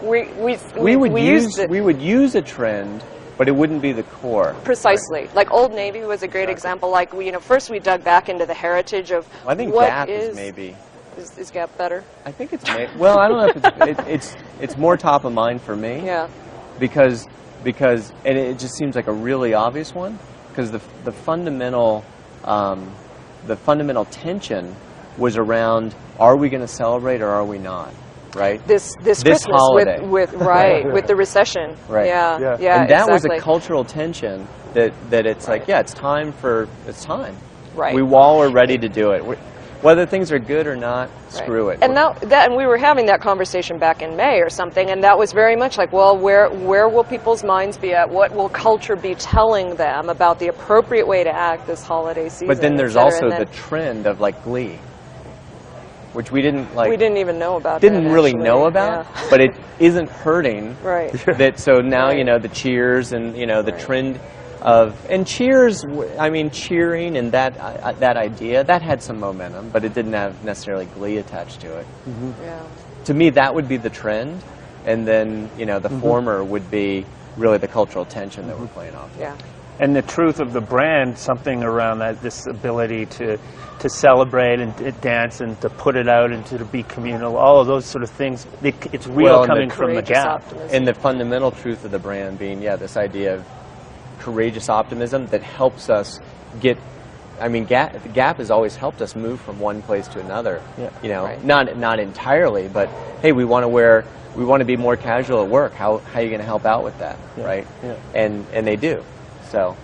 We would use a trend, but it wouldn't be the core. Precisely. Right. Like Old Navy was a great example. Like, first we dug back into the heritage of I think what Gap is maybe. Is Gap better? I think it's well, I don't know if it's more top of mind for me. Yeah. Because and it just seems like a really obvious one, because the fundamental tension was around, are we going to celebrate or are we not? Right. This Christmas holiday. with the recession. Right. Yeah. And that exactly. was a cultural tension that it's like, yeah, it's time. Right. We all are ready to do it. Whether things are good or not, screw it. And and we were having that conversation back in May or something, and that was very much like, well, where will people's minds be at? What will culture be telling them about the appropriate way to act this holiday season? But then there's also the trend of like Glee, which we didn't even know about. Didn't really know about, but it isn't hurting. Right. That so now you know the Cheers and the trend of Cheers. I mean, cheering and that idea that had some momentum, but it didn't have necessarily Glee attached to it. Yeah. To me, that would be the trend, and then the former would be really the cultural tension that we're playing off. Yeah. And the truth of the brand, something around that, this ability to celebrate and dance and to put it out and to be communal, all of those sort of things, it's real coming from the Gap. Optimism. And the fundamental truth of the brand being, this idea of courageous optimism that helps us get, Gap has always helped us move from one place to another. Yeah. Not entirely, but hey, we want to be more casual at work. How are you going to help out with that, right? Yeah. And they do. So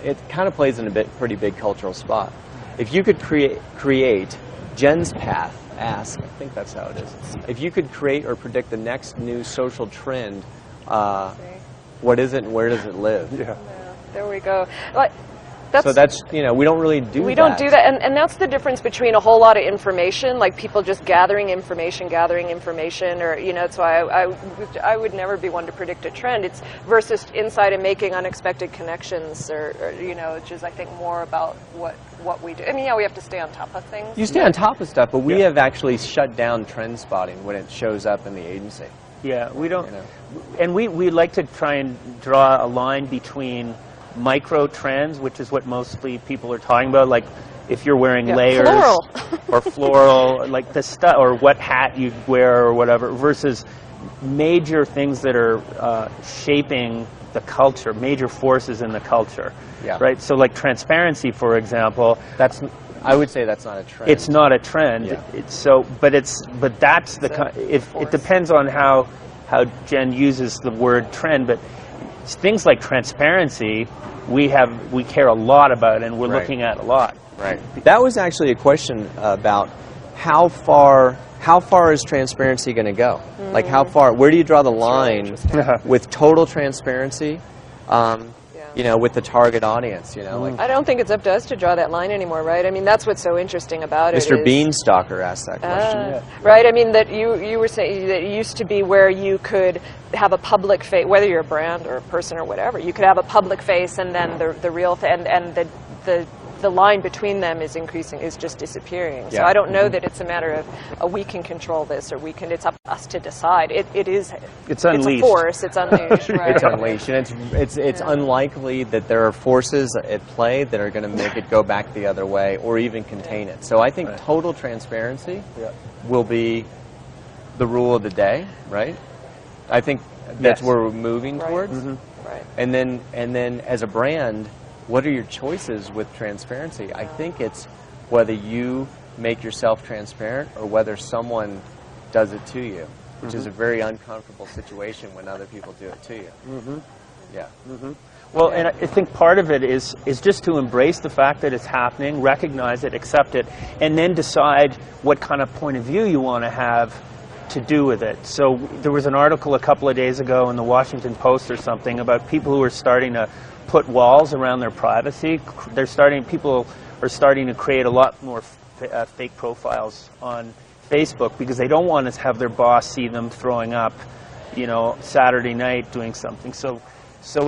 it kind of plays in a pretty big cultural spot. If you could create Jen's path, I think that's how it is. If you could create or predict the next new social trend, what is it and where does it live? Yeah. There we go. So that's, we don't really do that. We don't do that, and that's the difference between a whole lot of information, like people just gathering information, or, that's why I would never be one to predict a trend. It's versus insight and making unexpected connections, or which is, I think, more about what we do. I mean, we have to stay on top of things. You stay on top of stuff, but we have actually shut down trend spotting when it shows up in the agency. Yeah, we don't, and we like to try and draw a line between micro trends, which is what mostly people are talking about, like if you're wearing layers or floral, like the stuff, or what hat you wear or whatever, versus major things that are shaping the culture, major forces in the culture. Yeah. Right. So, like transparency, for example. I would say that's not a trend. It's not a trend. Yeah. But that's it depends on how Jen uses the word trend, but things like transparency, we care a lot about, and we're looking at a lot. Right. That was actually a question about how far is transparency going to go? Mm-hmm. Like how far? Where do you draw the line with total transparency? with the target audience, like I don't think it's up to us to draw that line anymore, right? I mean, that's what's so interesting about it. Mr. Beanstalker asked that question. Right. I mean, that you were saying that it used to be where you could have a public face, whether you're a brand or a person or whatever, you could have a public face and then the real and the line between them is increasing, is just disappearing. So I don't know that it's a matter of we can control this or it's up to us to decide. It's unleashed. It's a force. It's unleashed. Right. It's unleashed, and it's unlikely that there are forces at play that are going to make it go back the other way or even contain it. So I think total transparency will be the rule of the day, right? I think that's where we're moving towards. Right. And then as a brand, what are your choices with transparency? I think it's whether you make yourself transparent or whether someone does it to you, which is a very uncomfortable situation when other people do it to you. Yeah. Well, and I think part of it is just to embrace the fact that it's happening, recognize it, accept it, and then decide what kind of point of view you want to have to do with it. So there was an article a couple of days ago in the Washington Post or something about people who are starting to put walls around their privacy. People are starting to create a lot more fake profiles on Facebook because they don't want to have their boss see them throwing up, Saturday night doing something. So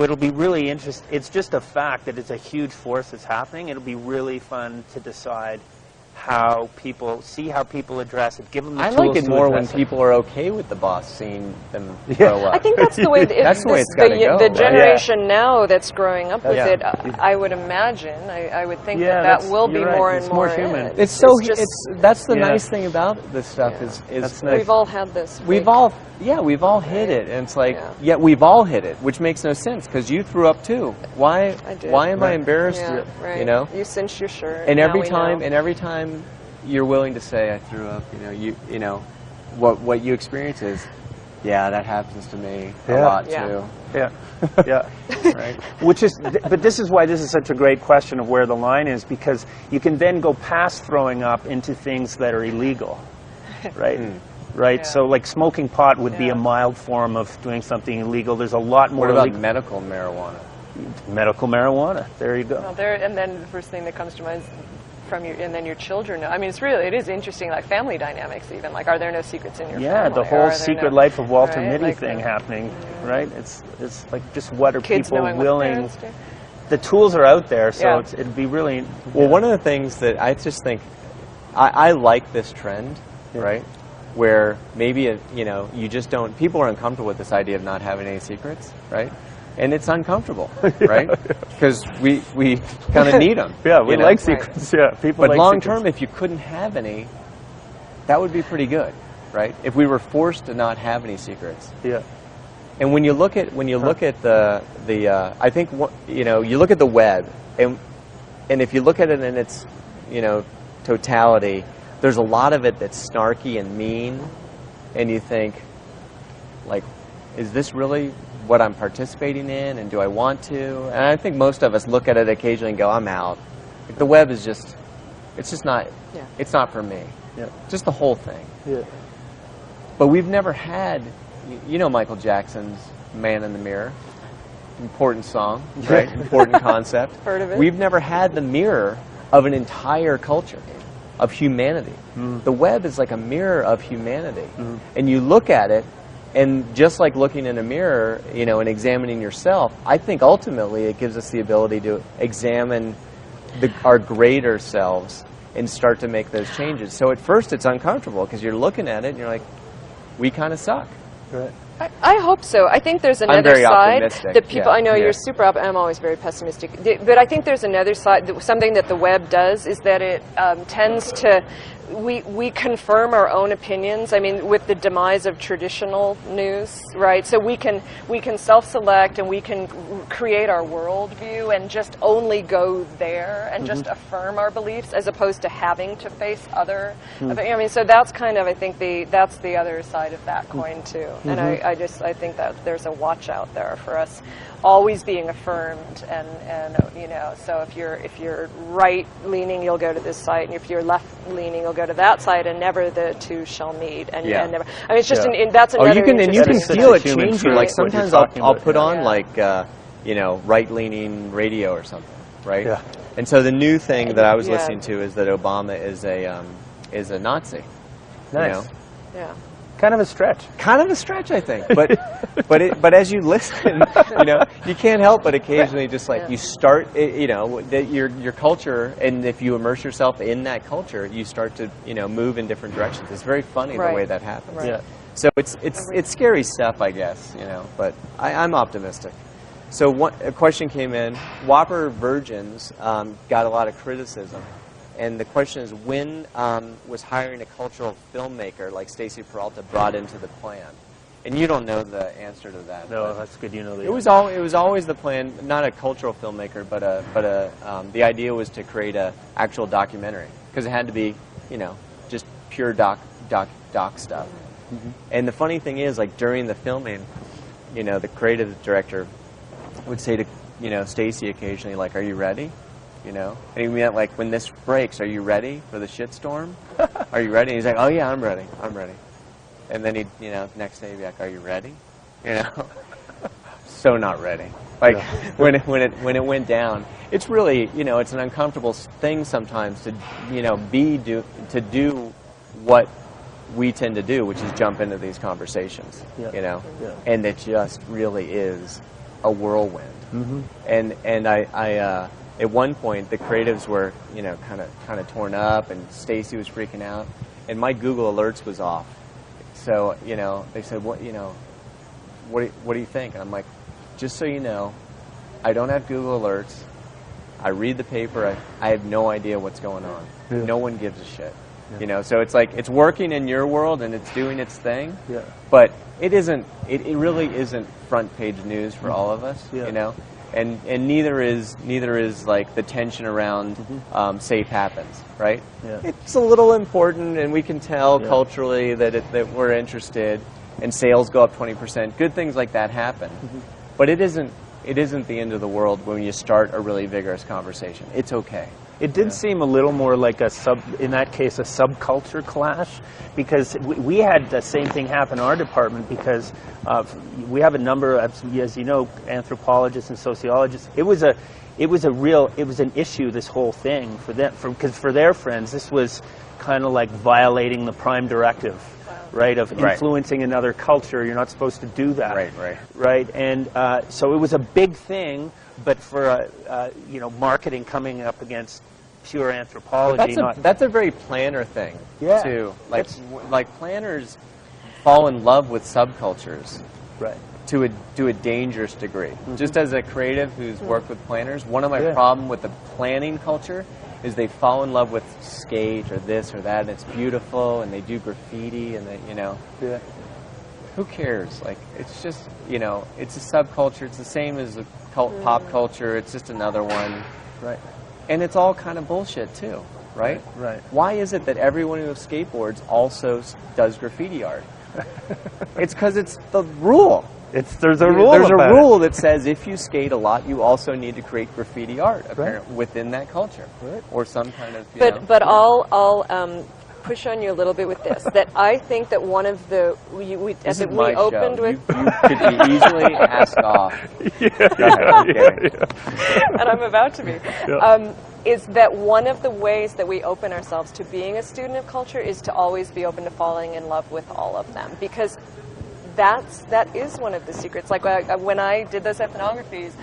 it'll be really interesting. It's just a fact that it's a huge force that's happening. It'll be really fun to decide how people address it. Give them the I tools like it to more when address it. people are okay with the boss seeing them grow up. I think that's the way. That's the way it's gotta go, The right? generation now that's growing up with Yeah. it, I would imagine. I would think Yeah, that will be you're right. more It's and more more human. in. It's so just, that's the Yeah. nice thing about this stuff is That's nice. we've all had this. we've all hit it, and it's like Yeah. we've all hit it, which makes no sense because you threw up too. Why I did. am I embarrassed? Yeah, right. You cinched your shirt. And now every we time know. you're willing to say I threw up, what you experience is, that happens to me a lot too. Yeah, yeah. Right. But this is why this is such a great question of where the line is, because you can then go past throwing up into things that are illegal, right? Right. Yeah. So like smoking pot would be a mild form of doing something illegal. There's a lot more. What about illegal medical marijuana? medical marijuana? There you go. Well, and then the first thing that comes to mind is and then your children. I mean, it is interesting, like family dynamics even. Like, are there no secrets in your family? Yeah, the whole Secret Life of Walter Mitty thing happening, right? It's like just what are kids people knowing willing? What the parents do. The tools are out there, so Yeah. it'd be really. Well, one of the things that I just think, I like this trend, right? Where maybe, you just don't, people are uncomfortable with this idea of not having any secrets, right? And it's uncomfortable, right? Because we kind of need them. Yeah, we like secrets. Yeah, people But like long secrets. term, if you couldn't have any, that would be pretty good, right? If we were forced to not have any secrets. Yeah. And when you look at the I think you look at the web, and if you look at it in its totality, there's a lot of it that's snarky and mean, and you think, like, is this really what I'm participating in, and do I want to? And I think most of us look at it occasionally and go, I'm out. Like, the web is it's just not, it's not for me. Yeah. Just the whole thing. Yeah. But we've never had, Michael Jackson's Man in the Mirror. Important song, right? Important concept. Heard of it. We've never had the mirror of an entire culture, of humanity. The web is like a mirror of humanity. And you look at it, and just like looking in a mirror, and examining yourself, I think ultimately it gives us the ability to examine our greater selves and start to make those changes. So at first it's uncomfortable because you're looking at it and you're like, we kind of suck. Right. I hope so. I think there's another very side optimistic, that people. yeah, I know yeah. you're super. I'm always very pessimistic, but I think there's another side. Something that the web does is that it tends to. We confirm our own opinions. I mean, with the demise of traditional news, right? So we can self-select and we can create our worldview and just only go there and just affirm our beliefs as opposed to having to face other. I mean, so that's kind of, I think that's the other side of that coin too. And I think that there's a watch out there for us always being affirmed and so if you're right leaning, you'll go to this site, and if you're left leaning, you'll go to that site, and never the two shall meet, and never. I mean, it's just that's another. You can interesting feel it human change you. truth, Like what you're sometimes talking I'll about, put yeah. on like right-leaning radio or something, right? Yeah. And so the new thing that I was Yeah. listening to is that Obama is a Nazi. Nice. Yeah. Kind of a stretch. Kind of a stretch, I think. But as you listen, you can't help but occasionally just like you start, your culture, and if you immerse yourself in that culture, you start to move in different directions. It's very funny the way that happens. Right. Yeah. So it's scary stuff, I guess, but I'm optimistic. So a question came in. Whopper Virgins got a lot of criticism. And the question is, when was hiring a cultural filmmaker like Stacy Peralta brought into the plan? And you don't know the answer to that. No, that's good. You know the It was always the plan, not a cultural filmmaker, but the idea was to create a actual documentary, because it had to be, just pure doc stuff. Mm-hmm. And the funny thing is, like during the filming, the creative director would say to Stacy occasionally, like, "Are you ready?" And he meant like, "When this breaks, are you ready for the shitstorm? Are you ready?" And he's like, "Oh yeah, I'm ready. I'm ready." And then he'd, next day he'd be like, "Are you ready?" So not ready. Like when it went down, it's really, it's an uncomfortable thing sometimes to, to do what we tend to do, which is jump into these conversations, and it just really is a whirlwind. Mm-hmm. And I at one point, the creatives were, kind of torn up, and Stacy was freaking out, and my Google Alerts was off. So, they said, what do you think? And I'm like, just so you know, I don't have Google Alerts. I read the paper. I have no idea what's going on. Yeah. No one gives a shit. Yeah. So it's like it's working in your world and it's doing its thing. Yeah. But it isn't. It really isn't front page news for all of us. Yeah. And neither is like the tension around safe happens, right? Yeah. It's a little important, and we can tell culturally that we're interested, and sales go up 20%. Good things like that happen, but it isn't the end of the world when you start a really vigorous conversation. It's okay. It did seem a little more like in that case, a subculture clash, because we had the same thing happen in our department, because we have a number of, as you know, anthropologists and sociologists. It was an issue, this whole thing for them, because for their friends, this was kind of like violating the prime directive, right, of influencing another culture. You're not supposed to do that. Right. And so it was a big thing. But for marketing coming up against pure anthropology, that's a very planner thing too. Like planners fall in love with subcultures, right? To a dangerous degree. Mm-hmm. Just as a creative who's worked with planners, one of my problem with the planning culture is they fall in love with skate or this or that, and it's beautiful, and they do graffiti, and they who cares? Like, it's just, it's a subculture. It's the same as the pop culture. It's just another one. Right. And it's all kind of bullshit, too, right? Right. Why is it that everyone who skateboards also does graffiti art? It's because it's the rule. There's a rule. There's a rule that says if you skate a lot, you also need to create graffiti art, apparently, within that culture. Right. Or some kind of, But I'll push on you a little bit with this, that I think that one of the we opened with you could be easily asked off. And I'm about to be. Is that one of the ways that we open ourselves to being a student of culture is to always be open to falling in love with all of them, because that is one of the secrets. Like when I did those ethnographies,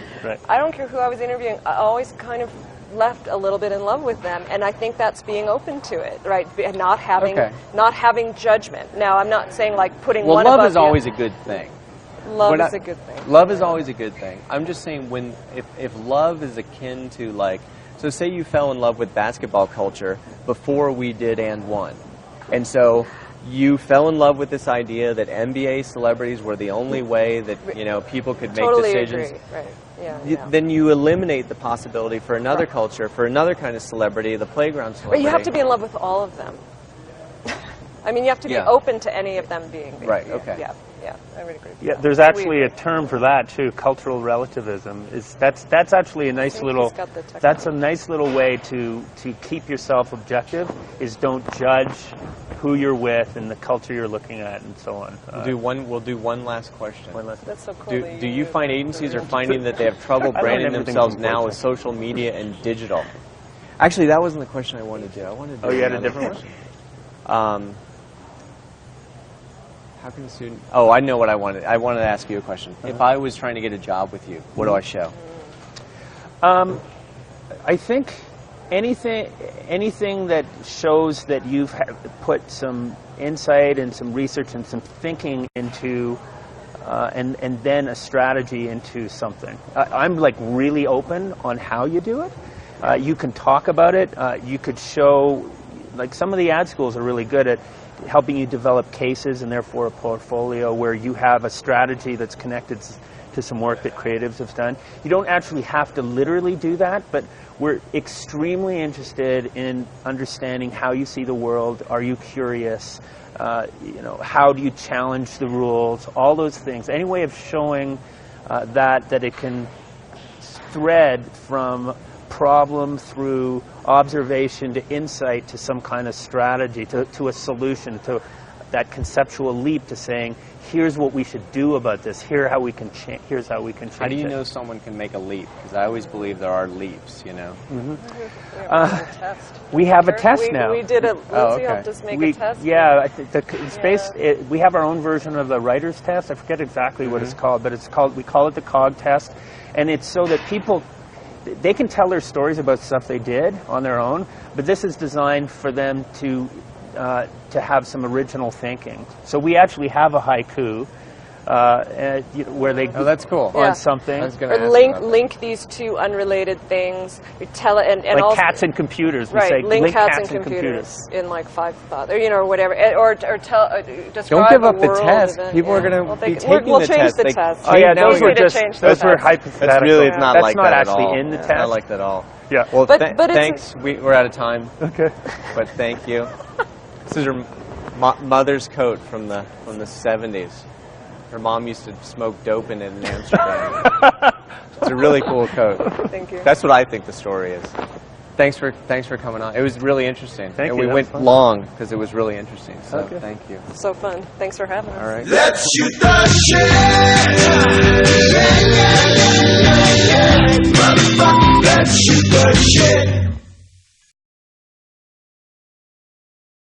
I don't care who I was interviewing, I always kind of left a little bit in love with them, and I think that's being open to it, right? And not having judgment. Now, I'm not saying like putting one above the other. Love is always a good thing. Love is a good thing. Love is always a good thing. I'm just saying if love is akin to like, so say you fell in love with basketball culture before we did and one, and so you fell in love with this idea that NBA celebrities were the only way that people could make decisions. Agree. Right. Then you eliminate the possibility for another culture, for another kind of celebrity, the playground celebrity. But you have to be in love with all of them. I mean, you have to be open to any of them being. Right. Okay. Yeah. Yeah, I would agree. Yeah, there's actually a term for that too. Cultural relativism that's actually a nice little. That's a nice little way to keep yourself objective. Is don't judge who you're with and the culture you're looking at and so on. We'll do one last question. That's so cool. Do you find agencies are finding that they have trouble branding themselves now with social media and digital? Actually, that wasn't the question I wanted to do. I wanted to do you had a another different question. How can a student... Oh, I know what I wanted. I wanted to ask you a question. If I was trying to get a job with you, what do I show? I think anything that shows that you've put some insight and some research and some thinking into and then a strategy into something. I'm like really open on how you do it. You can talk about it. You could show, like some of the ad schools are really good at helping you develop cases and therefore a portfolio where you have a strategy that's connected to some work that creatives have done. You don't actually have to literally do that, but we're extremely interested in understanding how you see the world. Are you curious? How do you challenge the rules? All those things. Any way of showing that it can thread from problem through observation to insight to some kind of strategy, to a solution, to that conceptual leap to saying, here's what we should do about this. Here's how we can change. How do you know someone can make a leap? Because I always believe there are leaps, you know. We have a test now. We did it. Lindsay helped us make a test. Yeah, we have our own version of the writer's test. I forget exactly what it's called, but we call it the Cog test, and it's so that people, they can tell their stories about stuff they did on their own, but this is designed for them to have some original thinking. So we actually have a haiku where they that's cool. on something. Or link these two unrelated things. You tell it and like also, cats and computers. We right, say link cats and computers in like 5 thoughts, or whatever, or tell describe. Don't give up a the world test. Event. People are going to be taking we'll the change test. the test. Oh yeah, those were hypothetical. hypothetical. That's really not That's like not that actually at all. in the test. Not like that at all. Yeah. Well, but it's thanks. We're out of time. Okay. But thank you. This is her mother's coat from the 70s. Her mom used to smoke dope in it in Amsterdam. It's a really cool coat. Thank you. That's what I think the story is. Thanks for coming on. It was really interesting. Thank you. We went long because it was really interesting. So thank you. So fun. Thanks for having us. All right. Let's shoot the shit.